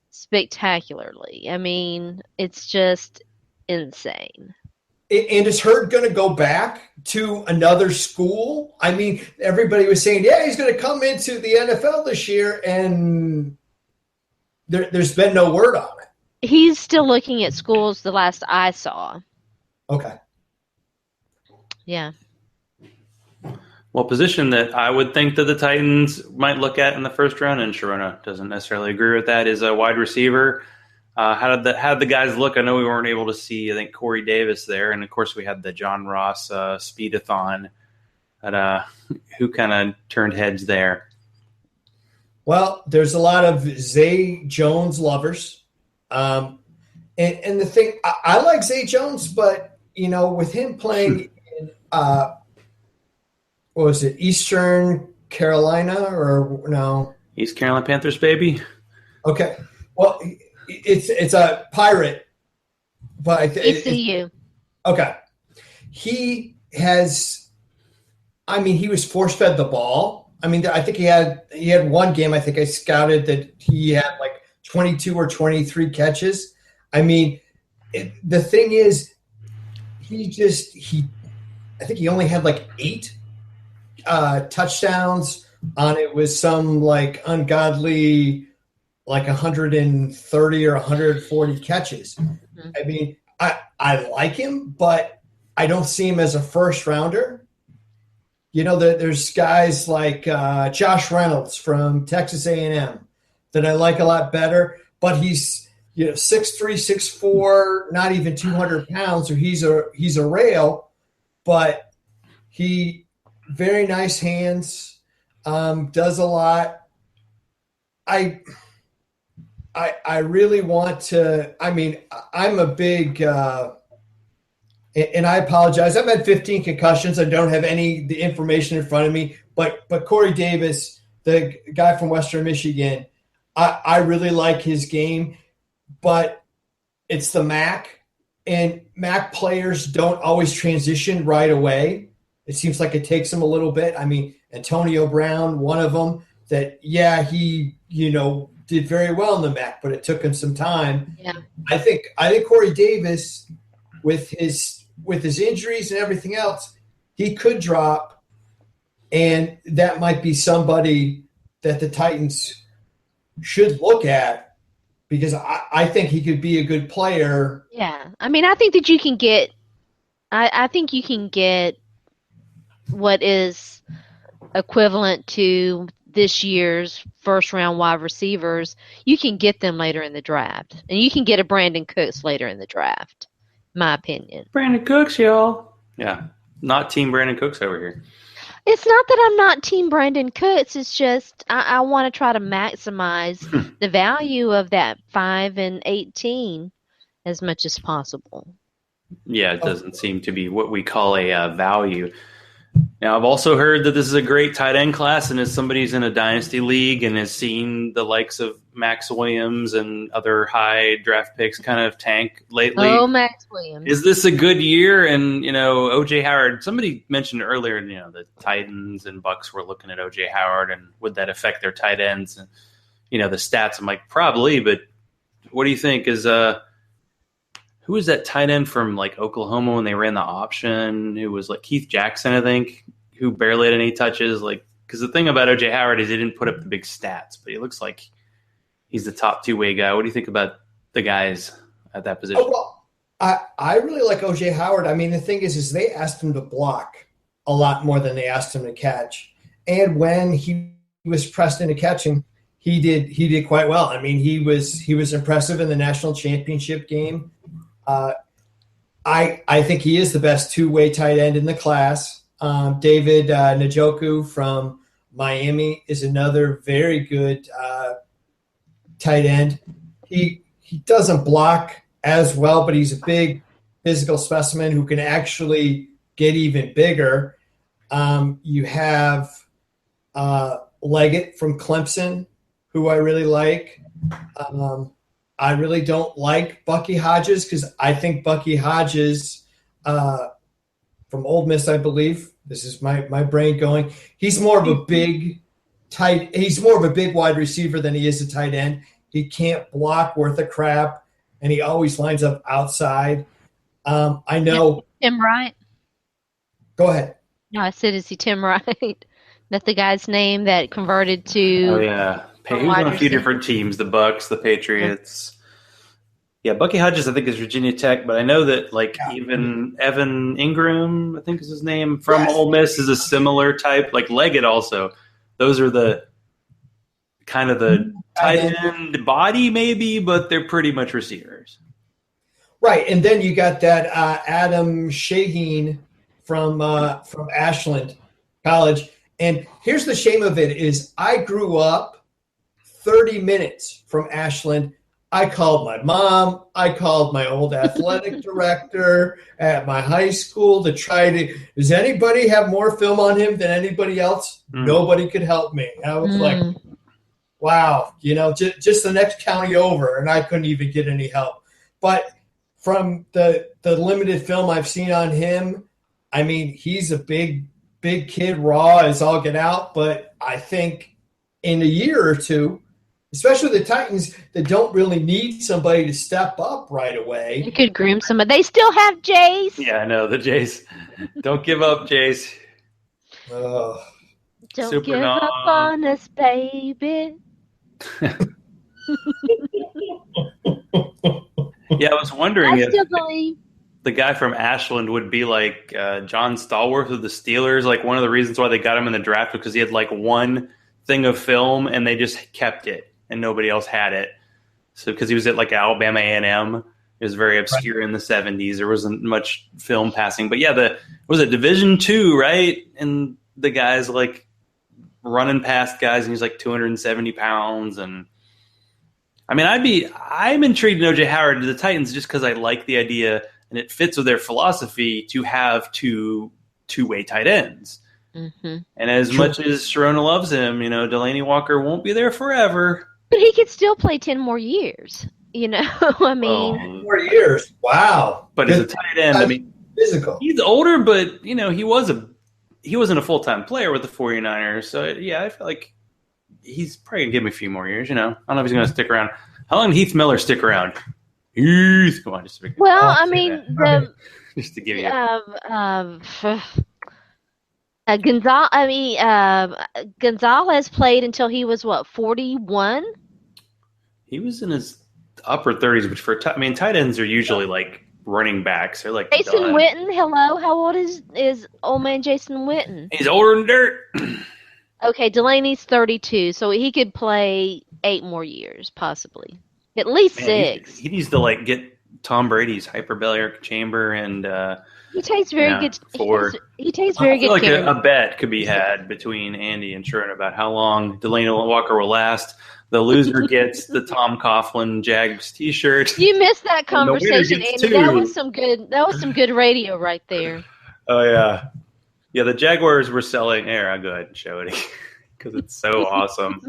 S2: spectacularly? I mean, it's just insane.
S3: And is Hurd going to go back to another school? I mean, everybody was saying, yeah, he's going to come into the NFL this year, and there's been no word on it.
S2: He's still looking at schools the last I saw.
S3: Okay.
S2: Yeah.
S1: Well, position that I would think that the Titans might look at in the first round, and Sharona doesn't necessarily agree with that, is a wide receiver. How did the guys look? I know we weren't able to see, I think, Corey Davis there, and of course we had the John Ross speed-a-thon. But who kind of turned heads there?
S3: Well, there's a lot of Zay Jones lovers. And the thing, I like Zay Jones, but, with him playing in, what was it, Eastern Carolina or no?
S1: East Carolina Panthers, baby.
S3: Okay. Well, it's a Pirate. But
S2: ECU.
S3: Okay. He was force-fed the ball. I mean, I think he had one game, I think I scouted that he had like 22 or 23 catches. I mean, the thing is, I think he only had like 8 touchdowns on it with some like ungodly, like 130 or 140 catches. Mm-hmm. I mean, I like him, but I don't see him as a first rounder. There's guys like Josh Reynolds from Texas A&M that I like a lot better, but he's 6'3", 6'4", not even 200 pounds, or he's a rail, but he very nice hands, does a lot. I really want to. I mean, I'm a big. And I apologize. I've had 15 concussions. I don't have the information in front of me. But Corey Davis, the guy from Western Michigan, I really like his game. But it's the MAC, and MAC players don't always transition right away. It seems like it takes them a little bit. I mean, Antonio Brown, one of them, that he did very well in the MAC, but it took him some time.
S2: Yeah.
S3: I think Corey Davis, with his injuries and everything else, he could drop, and that might be somebody that the Titans should look at, because I think he could be a good player.
S2: Yeah. I mean, I think that you can get I think you can get what is equivalent to this year's first round wide receivers. You can get them later in the draft, and you can get a Brandon Cooks later in the draft. My opinion.
S1: Brandon Cooks, y'all. Yeah, not team Brandon Cooks over here.
S2: It's not that I'm not team Brandon Cooks. It's just I want to try to maximize the value of that 5 and 18 as much as possible.
S1: Yeah, it doesn't seem to be what we call a value. Now, I've also heard that this is a great tight end class, and as somebody's in a dynasty league and has seen the likes of Max Williams and other high draft picks kind of tank lately.
S2: Oh, Max Williams.
S1: Is this a good year? And, O.J. Howard, somebody mentioned earlier, the Titans and Bucks were looking at O.J. Howard, and would that affect their tight ends? And, the stats, I'm like, probably, but what do you think? Who was that tight end from, like, Oklahoma when they ran the option? Who was, like, Keith Jackson, I think, who barely had any touches? Like, because the thing about O.J. Howard is he didn't put up the big stats, but he looks like he's the top two-way guy. What do you think about the guys at that position?
S3: Oh, well, I really like O.J. Howard. I mean, the thing is they asked him to block a lot more than they asked him to catch. And when he was pressed into catching, he did quite well. I mean, he was impressive in the national championship game. I think he is the best two-way tight end in the class. David Njoku from Miami is another very good tight end. He doesn't block as well, but he's a big physical specimen who can actually get even bigger. You have Leggett from Clemson, who I really like. I really don't like Bucky Hodges because I think Bucky Hodges from Ole Miss, I believe. This is my brain going. He's more of a big wide receiver than he is a tight end. He can't block worth a crap, and he always lines up outside. I know.
S2: Tim Wright.
S3: Go ahead.
S2: No, I said, is he Tim Wright? That's the guy's name that converted to.
S1: Oh yeah, he was on a few different teams: the Bucks, the Patriots. Yeah, Bucky Hodges, I think, is Virginia Tech, but I know that even Evan Ingram, I think is his name, from Ole Miss is a similar type. Like Leggett also. Those are the kind of the tight end body maybe, but they're pretty much receivers.
S3: Right, and then you got that Adam Shaheen from Ashland College. And here's the shame of it is I grew up 30 minutes from Ashland. I called my mom. I called my old athletic director at my high school to try to – does anybody have more film on him than anybody else? Nobody could help me. And I was like, wow, just the next county over, and I couldn't even get any help. But from the limited film I've seen on him, I mean, he's a big kid, raw as all get out. But I think in a year or two, especially the Titans that don't really need somebody to step up right away.
S2: You could groom somebody. They still have Jays.
S1: Yeah, I know. The Jays. Don't give up, Jays.
S2: Don't
S1: Super
S2: give up on us, baby.
S1: Yeah, I was wondering if the guy from Ashland would be like John Stallworth of the Steelers. Like one of the reasons why they got him in the draft because he had like one thing of film and they just kept it and nobody else had it. So because he was at like Alabama A&M, it was very obscure in the 70s. There wasn't much film passing. But yeah, was it Division II, right? And the guy's like running past guys and he's like 270 pounds. And I mean, I'm intrigued in O.J. Howard to the Titans just because I like the idea and it fits with their philosophy to have two-way tight ends. Mm-hmm. And as much as Sharona loves him, Delaney Walker won't be there forever.
S2: But he could still play 10 more years. I mean,
S3: 4 years. Wow.
S1: But as a tight end, I mean,
S3: physical.
S1: He's older, but he wasn't a full-time player with the 49ers. So yeah, I feel like he's probably gonna give me a few more years. I don't know if he's gonna stick around. How long did Heath Miller stick around? Heath, come on, just to just to give you.
S2: Gonzalez played until he was 41.
S1: He was in his upper 30s, which tight ends are usually like running backs. They're like
S2: Jason Witten. Hello, how old is old man Jason Witten?
S1: He's older than dirt.
S2: Okay, Delaney's 32, so he could play 8 more years, possibly at least 6.
S1: He needs to get Tom Brady's hyperbaric chamber and
S2: He takes very good. He takes very
S1: I feel
S2: good
S1: like
S2: care.
S1: a bet could be had between Andy and Sharona about how long Delana Walker will last. The loser gets the Tom Coughlin Jags T-shirt.
S2: You missed that
S1: And the winner
S2: conversation,
S1: gets
S2: Andy. That
S1: two.
S2: was some good. That was some good radio right there.
S1: Oh yeah, yeah. The Jaguars were selling. Here, I'll go ahead and show it because it's so awesome.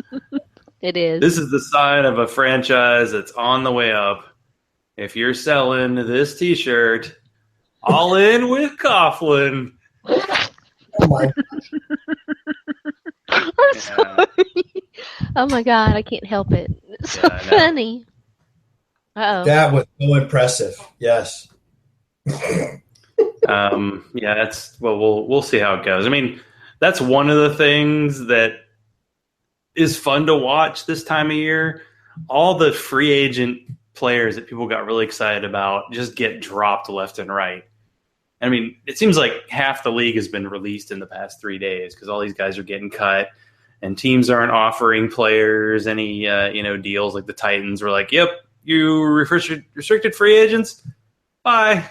S2: It is.
S1: This is the sign of a franchise that's on the way up. If you're selling this T-shirt, all in with Coughlin.
S3: Oh my!
S2: I'm sorry. Oh my God, I can't help it. It's so funny. Uh-oh.
S3: That was so impressive. Yes.
S1: Yeah, we'll see how it goes. I mean, that's one of the things that is fun to watch this time of year. All the free agent players that people got really excited about just get dropped left and right. I mean, it seems like half the league has been released in the past 3 days because all these guys are getting cut, and teams aren't offering players any deals. Like the Titans were like, "Yep, you restricted free agents. Bye.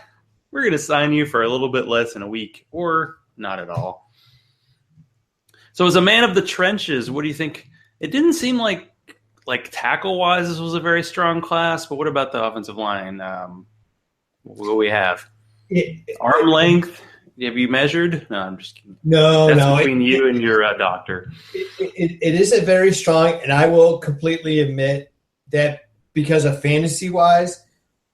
S1: We're going to sign you for a little bit less in a week, or not at all." So, as a man of the trenches, what do you think? It didn't seem like tackle-wise, this was a very strong class, but what about the offensive line? What do we have? Arm length? Have you measured? No, I'm just kidding.
S3: No.
S1: Between you and your doctor.
S3: It isn't very strong, and I will completely admit that because of fantasy-wise,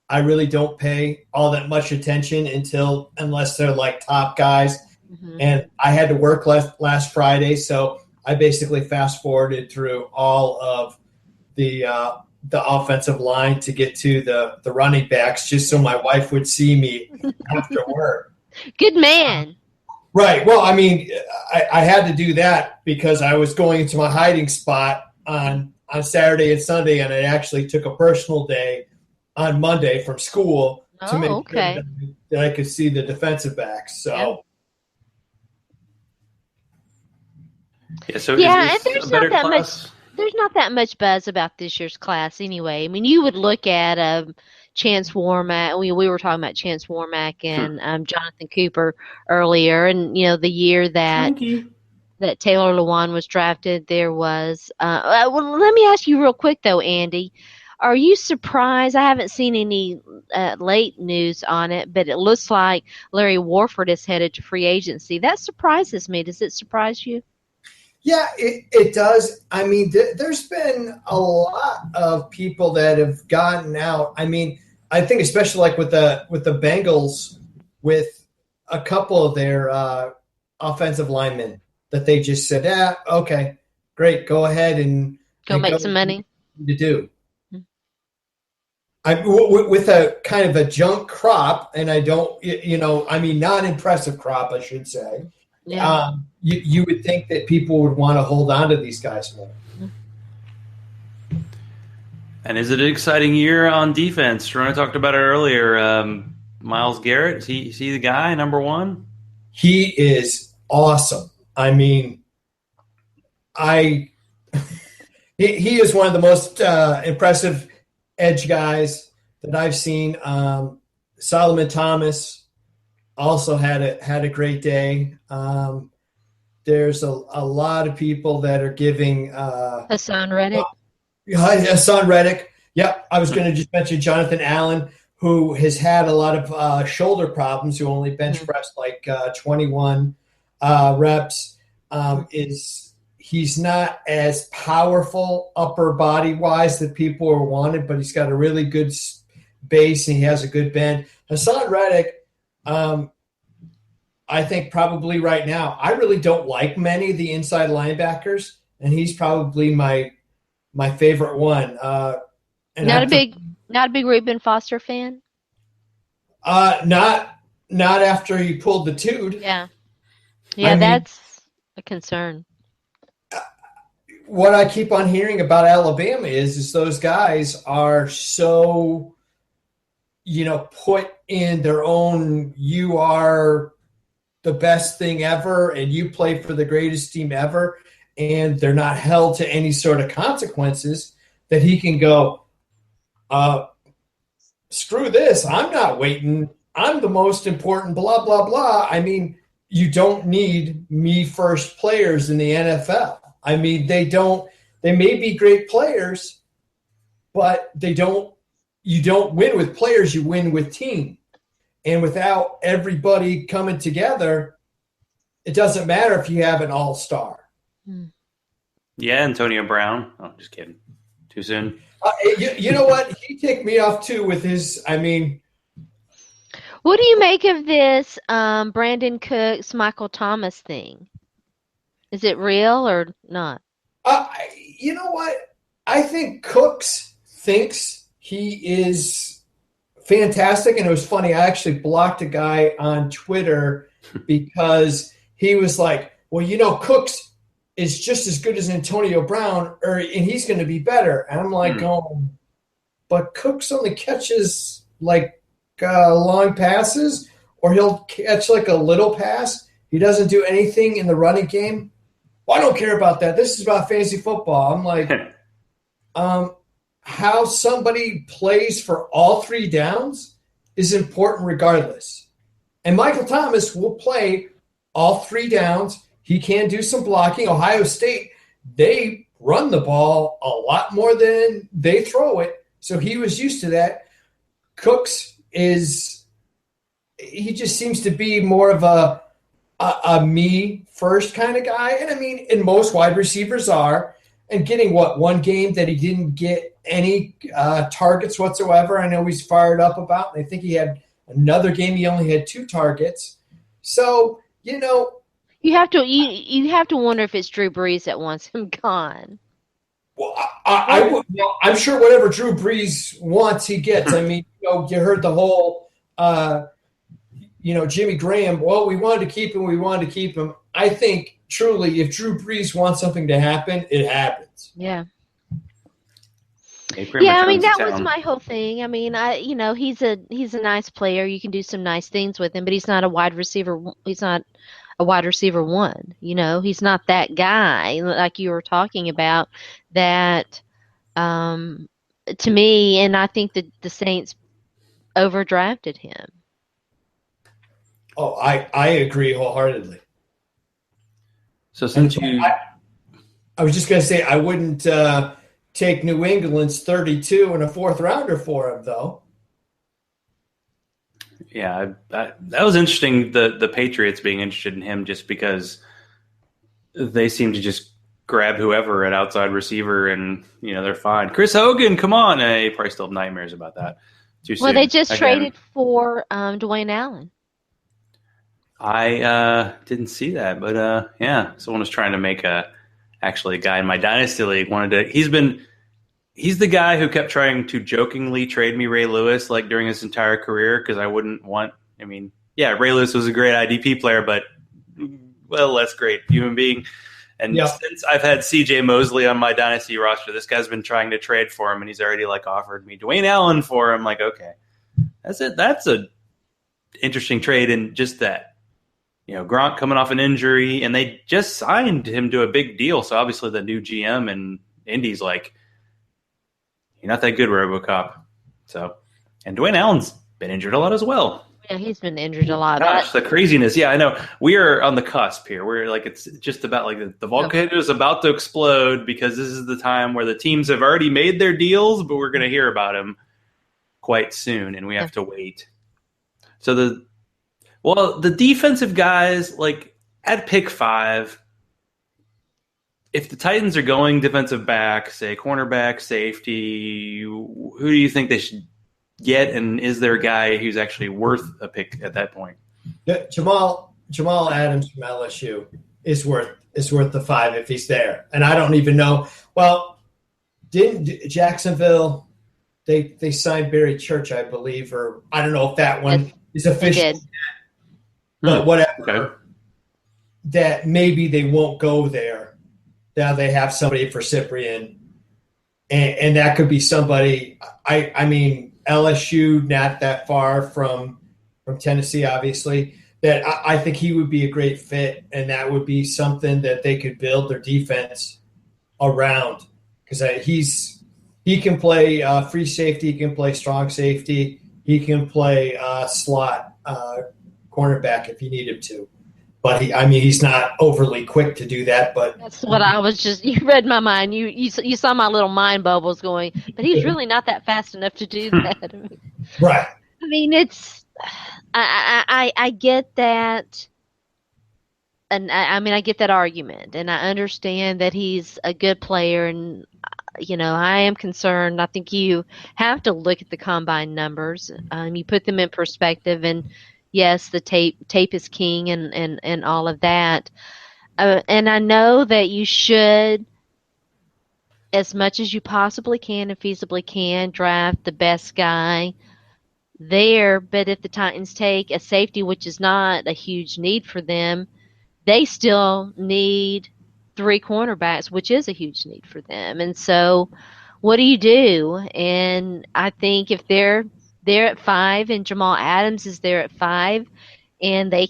S3: I really don't pay all that much attention unless they're like top guys. Mm-hmm. And I had to work last Friday, so I basically fast-forwarded through all of the offensive line to get to the running backs just so my wife would see me after work.
S2: Good man.
S3: Right. Well, I mean, I had to do that because I was going into my hiding spot on Saturday and Sunday, and I actually took a personal day on Monday from school to make sure that I could see the defensive backs. So.
S2: Yeah, and there's not that much. There's not that much buzz about this year's class anyway. I mean, you would look at Chance Warmack. We were talking about Chance Warmack and Jonathan Cooper earlier, and the year that Taylor Lewan was drafted, there was. Well, let me ask you real quick though, Andy. Are you surprised? I haven't seen any late news on it, but it looks like Larry Warford is headed to free agency. That surprises me. Does it surprise you?
S3: Yeah, it does. I mean, there's been a lot of people that have gotten out. I mean, I think especially like with the Bengals, with a couple of their offensive linemen that they just said, okay, great, go ahead and
S2: make some money
S3: to do. With a kind of a junk crop, and I don't, I mean, non-impressive crop, I should say. Yeah. You would think that people would want to hold on to these guys more.
S1: And is it an exciting year on defense? Sharona talked about it earlier. Myles Garrett, is he the guy, number one?
S3: He is awesome. I mean, he is one of the most impressive edge guys that I've seen. Solomon Thomas also had a great day. There's a lot of people that are giving
S2: Hassan Reddick.
S3: Hassan Reddick. Yep, I was going to just mention Jonathan Allen, who has had a lot of shoulder problems, who only bench pressed like 21 reps. He's not as powerful upper body wise that people are wanted, but he's got a really good base and he has a good bend. Hassan Reddick. I think probably right now, I really don't like many of the inside linebackers, and he's probably my favorite one.
S2: Not a big Reuben Foster fan.
S3: Not after he pulled the toot.
S2: Yeah, that's a concern.
S3: What I keep on hearing about Alabama is those guys are so, put in their own. You are the best thing ever, and you play for the greatest team ever, and they're not held to any sort of consequences, that he can go, screw this. I'm not waiting I'm the most important, blah, blah, blah. I mean, you don't need me first players in the NFL. I mean, they may be great players, but you don't win with players, you win with team. And without everybody coming together, it doesn't matter if you have an all-star.
S1: Yeah, Antonio Brown. Oh, just kidding. Too soon.
S3: You know what? He ticked me off too with his, I mean.
S2: What do you make of this Brandon Cooks, Michael Thomas thing? Is it real or not?
S3: You know what? I think Cooks thinks he is fantastic. And it was funny. I actually blocked a guy on Twitter because he was like, well, you know, Cooks is just as good as Antonio Brown, and he's going to be better. And I'm like, but Cooks only catches like long passes, or he'll catch like a little pass. He doesn't do anything in the running game. Well, I don't care about that. This is about fantasy football. I'm like, how somebody plays for all three downs is important regardless. And Michael Thomas will play all three downs. He can do some blocking. Ohio State, they run the ball a lot more than they throw it. So he was used to that. Cooks he just seems to be more of a me first kind of guy. And I mean, and most wide receivers are. And getting one game that he didn't get any targets whatsoever. I know he's fired up about. And I think he had another game he only had 2 targets. So, you know,
S2: you have to wonder if it's Drew Brees that wants him gone.
S3: Well, I'm sure whatever Drew Brees wants, he gets. I mean, you heard the whole, Jimmy Graham. Well, we wanted to keep him. I think truly, if Drew Brees wants something to happen, it happens.
S2: Yeah. Yeah, I mean that was my whole thing. I mean, he's a nice player. You can do some nice things with him, but he's not a wide receiver. He's not a wide receiver one. He's not that guy like you were talking about. That to me, and I think that the Saints overdrafted him.
S3: Oh, I agree wholeheartedly.
S1: So since
S3: I was just going to say I wouldn't take New England's 32 and a 4th rounder for him, though.
S1: Yeah, that was interesting. The Patriots being interested in him just because they seem to just grab whoever at outside receiver, and they're fine. Chris Hogan, come on! He probably still have nightmares about that. Too soon.
S2: Well, they just traded for Dwayne Allen.
S1: I didn't see that, but yeah, someone was trying to make a guy in my Dynasty League wanted to. He's the guy who kept trying to jokingly trade me Ray Lewis like during his entire career because I wouldn't want. I mean, yeah, Ray Lewis was a great IDP player, but less great human being. And since I've had C.J. Mosley on my Dynasty roster, this guy's been trying to trade for him, and he's already offered me Dwayne Allen for him. Like, okay, that's it. That's a interesting trade, and just that. Gronk coming off an injury, and they just signed him to a big deal. So obviously the new GM and Indy's like, you're not that good, RoboCop. So, and Dwayne Allen's been injured a lot as well.
S2: Yeah, he's been injured a lot.
S1: Gosh, the craziness. Yeah, I know. We are on the cusp here. We're it's just about the volcano is about to explode because this is the time where the teams have already made their deals, but we're going to hear about them quite soon, and we have to wait. So the defensive guys, at pick 5, if the Titans are going defensive back, say cornerback, safety, who do you think they should get, and is there a guy who's actually worth a pick at that point?
S3: Yeah, Jamal Adams from LSU is worth the 5 if he's there. And I don't even know. Well, didn't Jacksonville they signed Barry Church, I believe, or I don't know if that one is official. But whatever, okay. That maybe they won't go there. Now they have somebody for Cyprian, and that could be somebody. I mean, LSU not that far from Tennessee, obviously. That I think he would be a great fit, and that would be something that they could build their defense around because he can play free safety, he can play strong safety, he can play slot cornerback if you need him to. But he's not overly quick to do that. But
S2: that's what I was just. You read my mind. You saw my little mind bubbles going. But he's really not that fast enough to do that.
S3: Right.
S2: I mean, it's. I get that, and I get that argument, and I understand that he's a good player, and I am concerned. I think you have to look at the combine numbers. You put them in perspective, and yes, the tape is king, and all of that. And I know that you should, as much as you possibly can and feasibly can, draft the best guy there. But if the Titans take a safety, which is not a huge need for them, they still need 3 cornerbacks, which is a huge need for them. And so what do you do? And I think if they're at 5 and Jamal Adams is there at 5 and they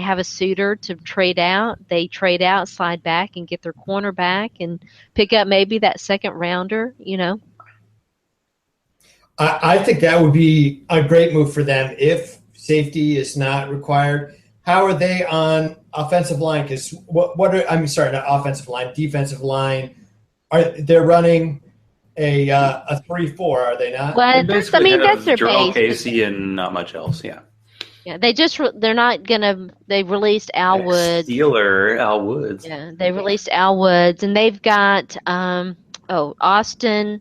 S2: have a suitor to trade out, they trade out, slide back and get their cornerback and pick up maybe that second rounder,
S3: I think that would be a great move for them if safety is not required. How are they on offensive line? Because not offensive line, defensive line. They're running a 3-4, are they not?
S2: Well, that's their
S1: Jerome
S2: base.
S1: Casey and not much else. Yeah.
S2: Yeah, they're not gonna. They released Al Woods.
S1: Steeler Al Woods.
S2: Yeah, they released Al Woods, and they've got Austin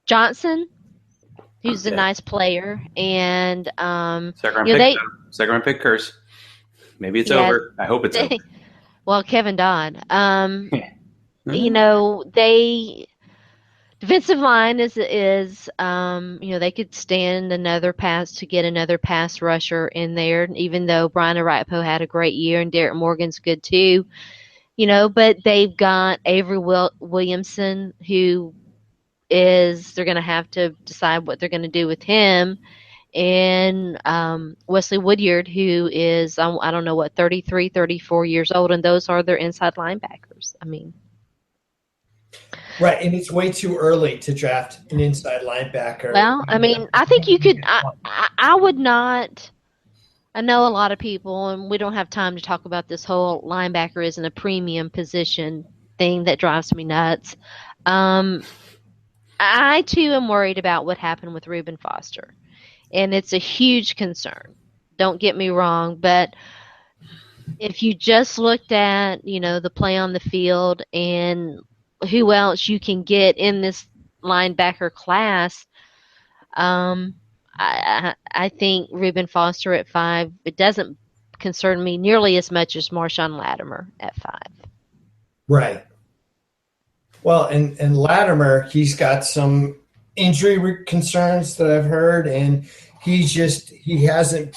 S2: Johnson, who's a nice player, and
S1: second pick curse. Maybe it's over. I hope it's over.
S2: Well, Kevin Dodd. Defensive line is they could stand another pass to get another pass rusher in there, even though Brian Orakpo had a great year and Derek Morgan's good too. But they've got Avery Williamson, who they're going to have to decide what they're going to do with him, and Wesley Woodyard, who is, I don't know 33, 34 years old, and those are their inside linebackers.
S3: Right, and it's way too early to draft an inside linebacker.
S2: Well, I think you could. I would not. I know a lot of people, and we don't have time to talk about this whole linebacker isn't a premium position thing that drives me nuts. I too am worried about what happened with Reuben Foster, and it's a huge concern. Don't get me wrong, but if you just looked at the play on the field and who else you can get in this linebacker class, I think Reuben Foster at 5, it doesn't concern me nearly as much as Marshawn Latimer at 5.
S3: Right. Well, and Latimer, he's got some injury concerns that I've heard, and he hasn't.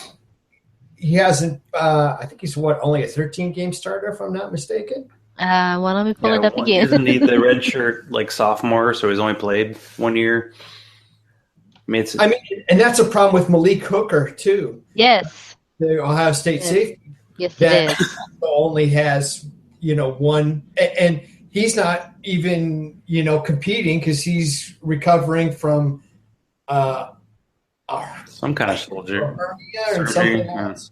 S3: I think he's only a 13-game starter, if I'm not mistaken.
S2: Well, let me pull it up again.
S1: Isn't he the red shirt sophomore? So he's only played 1 year.
S3: And that's a problem with Malik Hooker too.
S2: Yes,
S3: the Ohio State safety.
S2: Yes,
S3: that
S2: it is.
S3: Only has one, and he's not even competing because he's recovering from
S1: some kind of soldier
S3: or something else.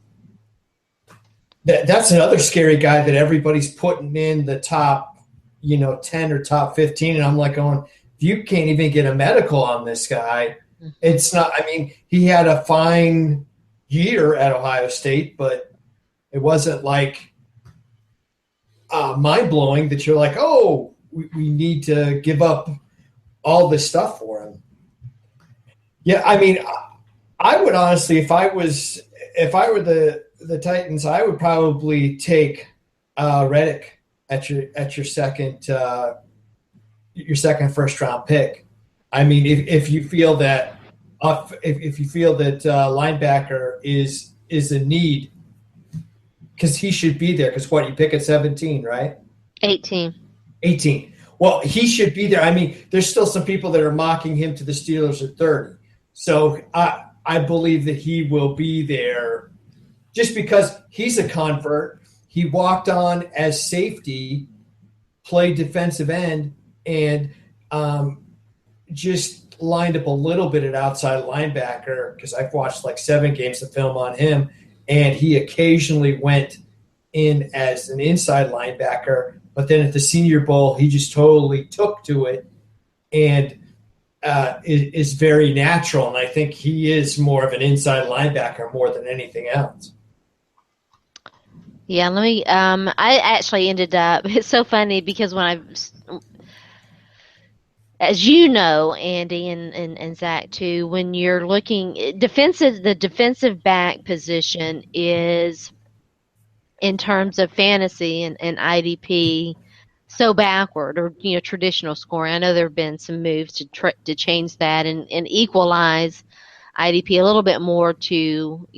S3: That's another scary guy that everybody's putting in the top 10 or top 15, and I'm like going, if you can't even get a medical on this guy, it's not. He had a fine year at Ohio State, but it wasn't mind blowing that you're like, oh, we need to give up all this stuff for him. Yeah, I would honestly, if I were the Titans, I would probably take Reddick at your second first round pick. If you feel that linebacker is a need, because he should be there. Because you pick at 17, right?
S2: 18.
S3: Well, he should be there. There's still some people that are mocking him to the Steelers at 30. So I believe that he will be there just because he's a convert. He walked on as safety, played defensive end, and just lined up a little bit at outside linebacker because I've watched like 7 games of film on him, and he occasionally went in as an inside linebacker. But then at the Senior Bowl, he just totally took to it and is very natural. And I think he is more of an inside linebacker more than anything else.
S2: Yeah, let me. I actually ended up. It's so funny because as you know, Andy and Zach too, when you're looking the defensive back position is, in terms of fantasy and IDP, so backward, or traditional scoring. I know there have been some moves to change that and equalize IDP a little bit more to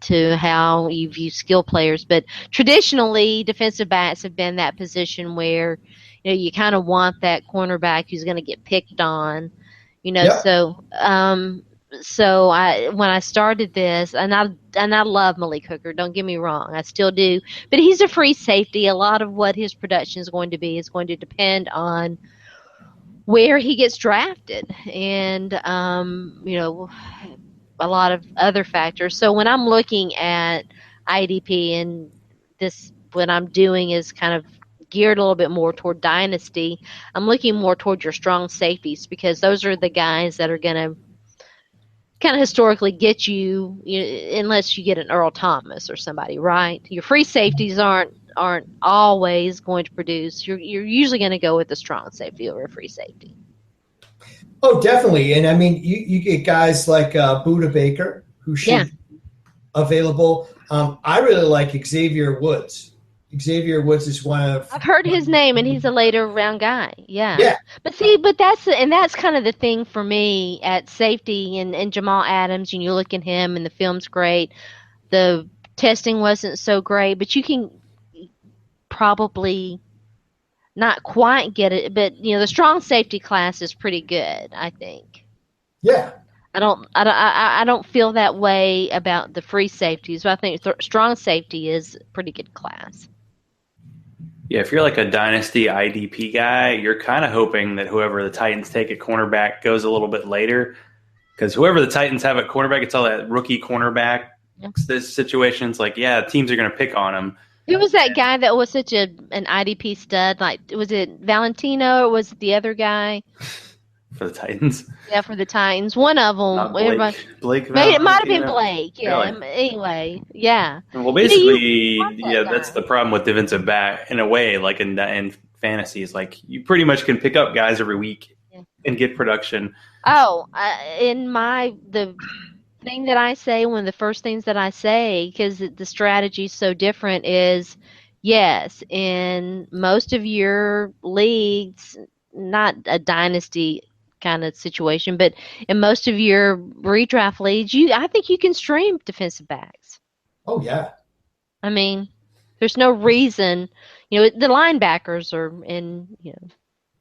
S2: to how you view skill players. But traditionally, defensive backs have been that position where you kind of want that cornerback who's going to get picked on.
S3: Yeah.
S2: So when I started this, and I love Malik Hooker, don't get me wrong, I still do, but he's a free safety. A lot of what his production is going to be is going to depend on where he gets drafted, and a lot of other factors. So when I'm looking at IDP, and this, what I'm doing is kind of geared a little bit more toward Dynasty, I'm looking more toward your strong safeties, because those are the guys that are going to kind of historically get you, unless you get an Earl Thomas or somebody, right? Your free safeties aren't always going to produce. You're usually going to go with a strong safety over a free safety.
S3: Oh, definitely. And I mean, you get guys like Buda Baker, who should be available. I really like Xavier Woods. Xavier Woods is one of.
S2: I've heard his name, and he's a later round guy. Yeah.
S3: Yeah.
S2: But that's kind of the thing for me at safety, and Jamal Adams. And you look at him, and the film's great. The testing wasn't so great, but you can probably not quite get it. But the strong safety class is pretty good, I think.
S3: Yeah.
S2: I don't feel that way about the free safeties, but I think strong safety is a pretty good class.
S1: Yeah, if you're like a Dynasty IDP guy, you're kind of hoping that whoever the Titans take at cornerback goes a little bit later, because whoever the Titans have at cornerback, it's all that rookie cornerback. This situation's like, teams are going to pick on him.
S2: Who was that guy that was such an IDP stud? Like, was it Valentino, or was it the other guy?
S1: For the Titans?
S2: Yeah, for the Titans. One of them.
S1: Blake
S2: it might have been Blake. Yeah.
S1: Really?
S2: Anyway, yeah.
S1: Well, basically, that's the problem with defensive back in a way. Like in fantasy, is like you pretty much can pick up guys every week and get production.
S2: Oh, the thing that I say, one of the first things that I say, because the strategy is so different, is yes, in most of your leagues, not a dynasty kind of situation, but in most of your redraft leagues, I think you can stream defensive backs.
S3: Oh yeah.
S2: I mean, there's no reason, the linebackers are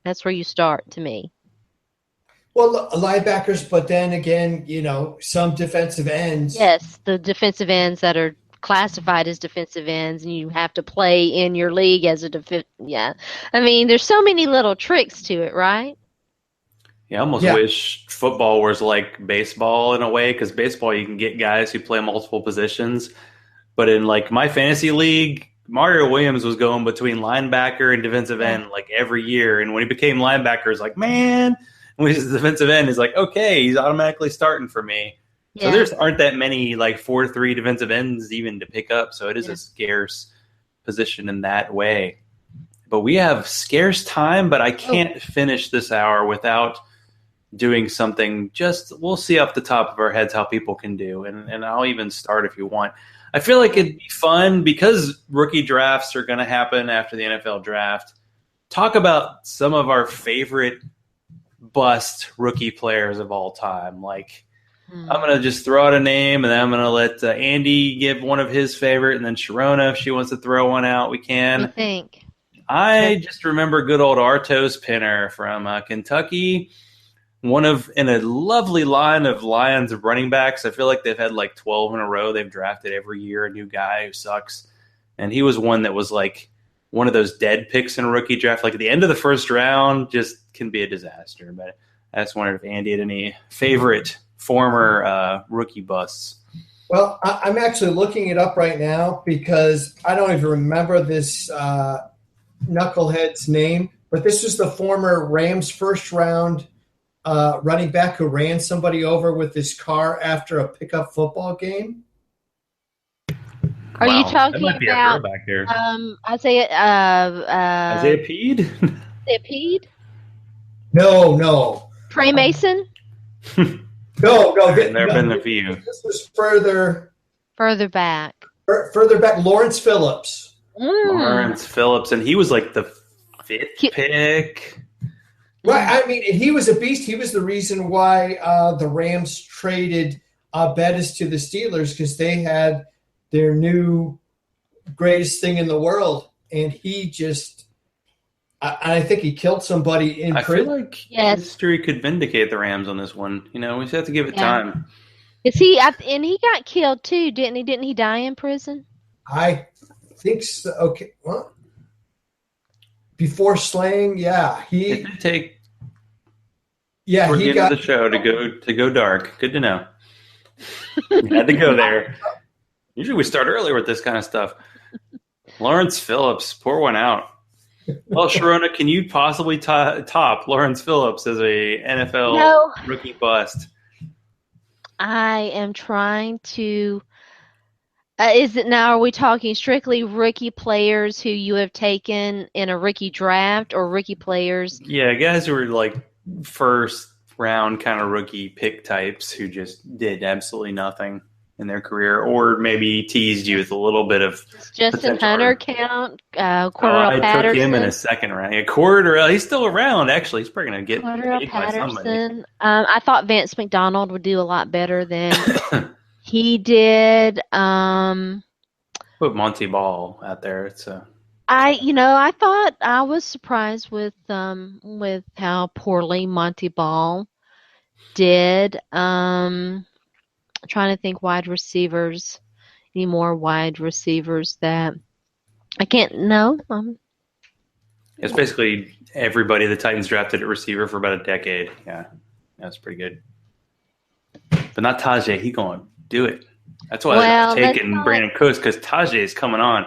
S2: that's where you start to me.
S3: Well, linebackers, but then again, some defensive ends.
S2: Yes, the defensive ends that are classified as defensive ends, and you have to play in your league as a I mean, there's so many little tricks to it, right?
S1: Yeah, I almost wish football was like baseball in a way, because baseball you can get guys who play multiple positions. But in like my fantasy league, Mario Williams was going between linebacker and defensive end like every year. And when he became linebacker, it's like, man, when he's defensive end, he's like, okay, he's automatically starting for me. Yeah. So there aren't that many like 4-3 defensive ends even to pick up. So it is a scarce position in that way. But we have scarce time, but I can't finish this hour without doing something. We'll see off the top of our heads how people can do. And I'll even start if you want. I feel like it'd be fun, because rookie drafts are going to happen after the NFL draft. Talk about some of our favorite bust rookie players of all time. Like, I'm going to just throw out a name, and then I'm going to let Andy give one of his favorite, and then Sharona, if she wants to throw one out, we can.
S2: I think.
S1: I just remember good old Artos Pinner from Kentucky. In a lovely line of Lions of running backs. I feel like they've had like 12 in a row. They've drafted every year a new guy who sucks. And he was one that was like one of those dead picks in a rookie draft. Like at the end of the first round, just can be a disaster. But I just wondered if Andy had any favorite former rookie busts.
S3: Well, I'm actually looking it up right now because I don't even remember this knucklehead's name, but this was the former Rams first-round running back who ran somebody over with his car after a pickup football game.
S2: Are you talking
S1: that might be
S2: about
S1: a throwback there.
S2: Isaiah
S1: Isaiah Peed?
S2: Isaiah Peed?
S3: No.
S2: Trey Mason?
S3: No.
S1: There have been a few.
S3: This was further
S2: back.
S3: Further back, Lawrence Phillips.
S1: Lawrence Phillips, and he was like the 5th pick.
S3: Right. I mean, he was a beast. He was the reason why the Rams traded Bettis to the Steelers because they had their new greatest thing in the world, and he just I think he killed somebody in prison.
S1: I feel like history could vindicate the Rams on this one. We just have to give it time.
S2: Is he? And he got killed too, didn't he? Didn't he die in prison?
S3: I think so. Okay, well, before slaying, he
S1: did take.
S3: Yeah,
S1: he got the show to go dark. Good to know. You had to go there. Usually we start earlier with this kind of stuff. Lawrence Phillips, pour one out. Well, Sharona, can you possibly top Lawrence Phillips as a NFL rookie bust?
S2: I am trying to. Are we talking strictly rookie players who you have taken in a rookie draft or rookie players?
S1: Yeah, guys who were like first round kind of rookie pick types who just did absolutely nothing in their career, or maybe teased you with a little bit of
S2: Justin Hunter count, Cordell Patterson.
S1: I took him in a second round. Yeah, Cordell, he's still around. Actually, he's probably going to get
S2: Cordell Patterson. I thought Vance McDonald would do a lot better than he did.
S1: Put Monty Ball out there. It's
S2: I thought I was surprised with how poorly Monty Ball did. Trying to think any more wide receivers that I can't know.
S1: It's basically everybody the Titans drafted at receiver for about a decade. Yeah, that's pretty good. But not Tajay. He going to do it. That's why I'm taking Brandon Cooks because Tajay is coming on.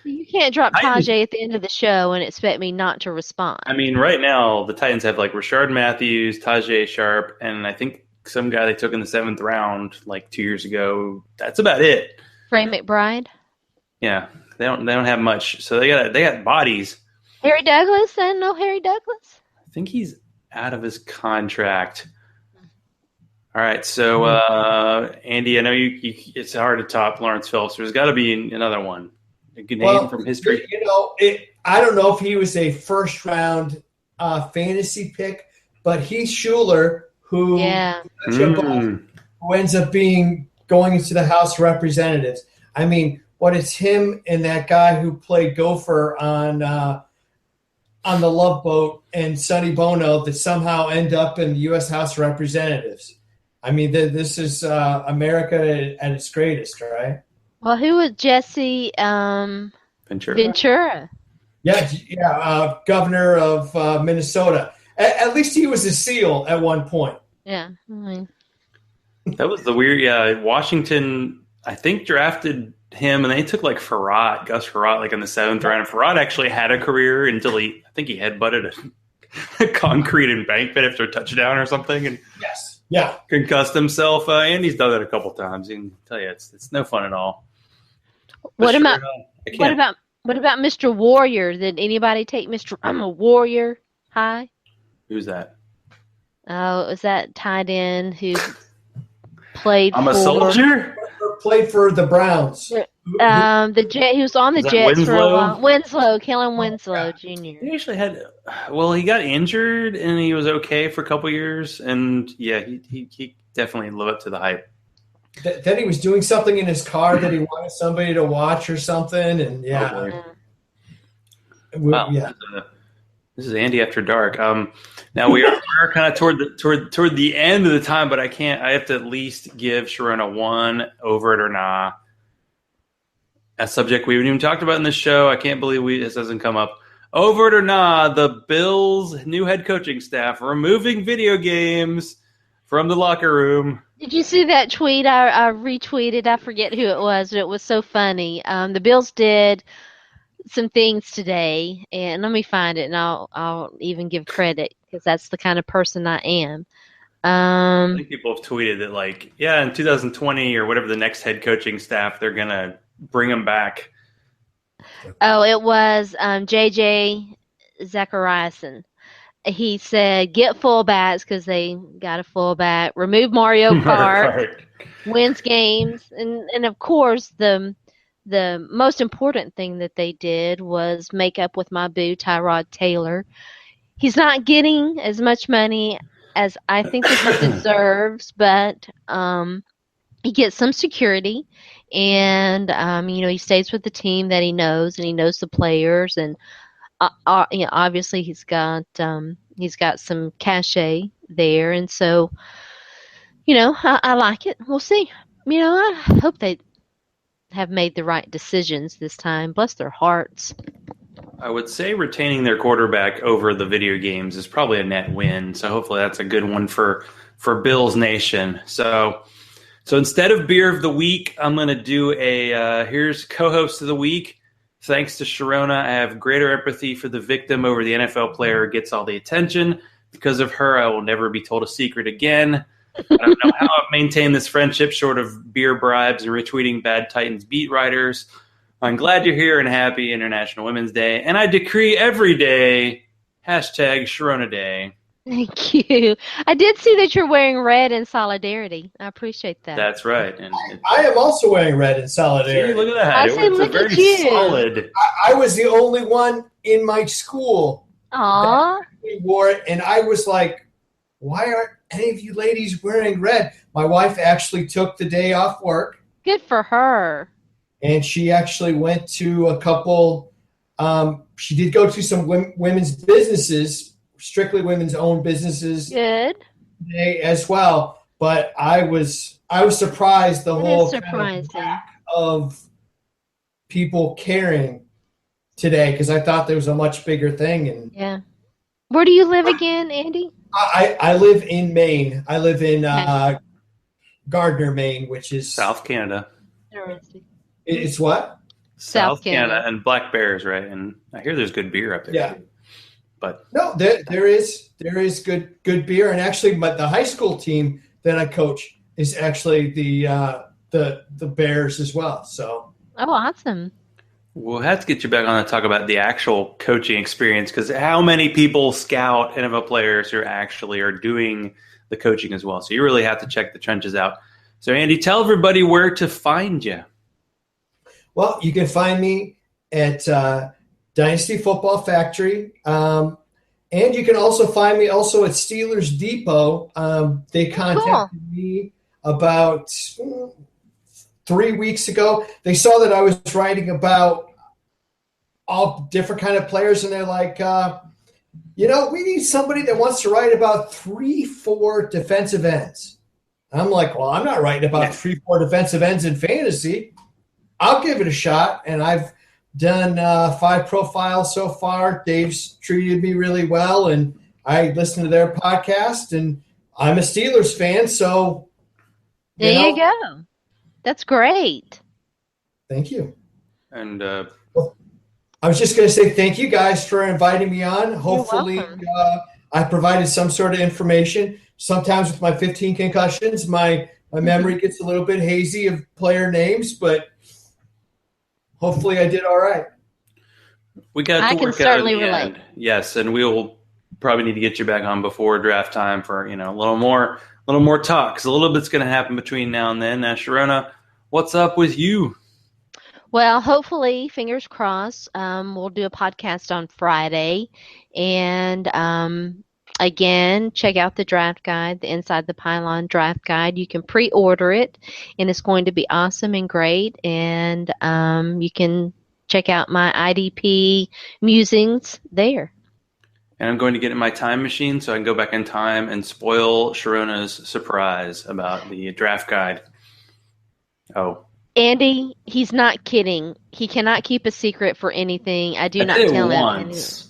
S2: You can't drop Tajay at the end of the show and expect me not to respond.
S1: I mean, right now the Titans have like Rashard Matthews, Tajay Sharp, and I think some guy they took in the 7th round like 2 years ago. That's about it.
S2: Trey McBride.
S1: Yeah, they don't have much. So they got bodies.
S2: Harry Douglas. I didn't know Harry Douglas.
S1: I think he's out of his contract. All right, so Andy, I know you it's hard to top Lawrence Phillips. There's got to be another one. A good name from history.
S3: I don't know if he was a first round fantasy pick, but he's Schuler. Who ends up going into the House of Representatives. I mean, what it's him and that guy who played Gopher on the Love Boat and Sonny Bono that somehow end up in the U.S. House of Representatives. I mean, this is America at its greatest, right?
S2: Well, who was Jesse Ventura?
S3: Yeah, governor of Minnesota. At least he was a SEAL at one point.
S2: Yeah.
S1: That was the weird. Yeah, Washington, I think, drafted him, and they took like Gus Farrat, like in the 7th round. And Farrat actually had a career until I think he headbutted a concrete embankment after a touchdown or something, and concussed himself. Andy's done that a couple times. He can tell you it's no fun at all.
S2: What about Mr. Warrior? Did anybody take Mr. I'm a Warrior high?
S1: Who's that?
S2: Oh, it was that tight end who played
S1: I'm a soldier?
S3: Played for the Browns.
S2: He was on the Jets for a while. Kellen Winslow Jr.
S1: He actually he got injured and he was okay for a couple years. And yeah, he definitely lived up to the hype.
S3: Then he was doing something in his car that he wanted somebody to watch or something. And
S1: this is Andy After Dark. Now we're kind of toward the end of the time, but I have to at least give Sharona one over it or nah. A subject we haven't even talked about in this show. I can't believe this hasn't come up. over it or not, the Bills' new head coaching staff removing video games from the locker room.
S2: Did you see that tweet? I retweeted. I forget who it was, but it was so funny. The Bills did some things today, and let me find it, and I'll even give credit because that's the kind of person I am.
S1: I think people have tweeted that, like, yeah, in 2020 or whatever the next head coaching staff, they're gonna bring them back.
S2: Oh, it was JJ Zachariason. He said, "Get fullbacks because they got a fullback. Remove Mario Kart, wins games, and of course the most important thing that they did was make up with my boo Tyrod Taylor. He's not getting as much money as I think that he deserves, but he gets some security, and he stays with the team that he knows, and he knows the players, and obviously he's got some cachet there, and so I like it. We'll see. I hope they have made the right decisions this time. Bless their hearts.
S1: I would say retaining their quarterback over the video games is probably a net win. So hopefully that's a good one for Bills Nation. So instead of beer of the week, I'm going to do here's co-host of the week. Thanks to Sharona, I have greater empathy for the victim over the NFL player who gets all the attention. Because of her, I will never be told a secret again. I don't know how I've maintained this friendship short of beer bribes and retweeting bad Titans beat writers. I'm glad you're here and happy International Women's Day. And I decree every day, #Sharona Day.
S2: Thank you. I did see that you're wearing red in solidarity. I appreciate that.
S1: That's right. And
S3: I am also wearing red in solidarity.
S1: See, look at that.
S2: Look
S1: very
S2: at you.
S1: solid.
S3: I was the only one in my school
S2: Aww.
S3: that wore it, and I was like, why aren't any of you ladies wearing red? My wife actually took the day off work.
S2: Good for her.
S3: And she actually went to a couple she did go to some women's businesses, strictly women's owned businesses.
S2: Good.
S3: Today as well. But I was surprised the whole
S2: kind
S3: of people caring today, because I thought there was a much bigger thing. And
S2: yeah. Where do you live again, Andy?
S3: I live in Maine. I live in Gardner, Maine, which is
S1: South Canada.
S2: Interesting.
S3: It's what?
S1: South Canada and Black Bears, right? And I hear there's good beer up there.
S3: Yeah.
S1: Too. But
S3: no, there is good beer, and actually, the high school team that I coach is actually the Bears as well. So.
S2: Oh, awesome.
S1: We'll have to get you back on to talk about the actual coaching experience, because how many people scout NFL players who actually are doing the coaching as well? So you really have to check the trenches out. So, Andy, tell everybody where to find you.
S3: Well, you can find me at Dynasty Football Factory, and you can also find me also at Steelers Depot. They contacted me about 3 weeks ago. They saw that I was writing about all different kind of players, and they're like, we need somebody that wants to write about 3-4 defensive ends. I'm like, well, I'm not writing about 3-4 defensive ends in fantasy. I'll give it a shot, and I've done 5 profiles so far. Dave's treated me really well, and I listen to their podcast, and I'm a Steelers fan, so
S2: there you go. That's great.
S3: Thank you.
S1: And
S3: I was just going to say thank you guys for inviting me on. Hopefully I provided some sort of information. Sometimes with my 15 concussions, my memory gets a little bit hazy of player names, but hopefully I did all right.
S1: We got to
S2: I can
S1: work
S2: certainly
S1: out in the
S2: relate.
S1: end. Yes, and we'll probably need to get you back on before draft time for a little more talk, because a little bit's going to happen between now and then. Sharona, what's up with you?
S2: Well, hopefully, fingers crossed, we'll do a podcast on Friday. And again, check out the draft guide, the Inside the Pylon draft guide. You can pre-order it, and it's going to be awesome and great. And you can check out my IDP musings there.
S1: And I'm going to get in my time machine so I can go back in time and spoil Sharona's surprise about the draft guide. Oh,
S2: Andy, he's not kidding. He cannot keep a secret for anything. I do not
S1: did it
S2: tell him.
S1: once.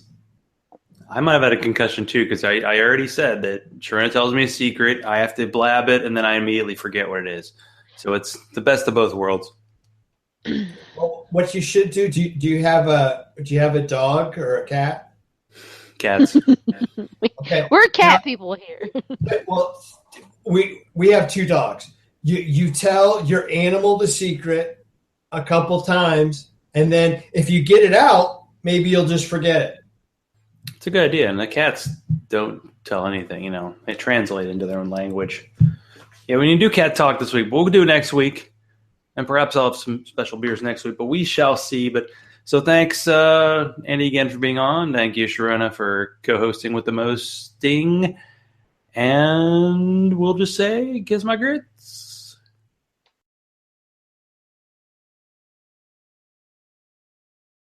S1: I might have had a concussion too because I already said that Sharona tells me a secret. I have to blab it, and then I immediately forget what it is. So it's the best of both worlds.
S3: Well, what you should do you have a dog or a cat?
S1: Cats.
S2: Okay. We're cat people here.
S3: Well, we have 2 dogs. You tell your animal the secret a couple times, and then if you get it out, maybe you'll just forget it.
S1: It's a good idea, and the cats don't tell anything. They translate into their own language. Yeah, we need to do cat talk this week. We'll do it next week, and perhaps I'll have some special beers next week, but we shall see. So thanks, Andy, again for being on. Thank you, Sharona, for co-hosting with the most sting. And we'll just say, kiss my grits.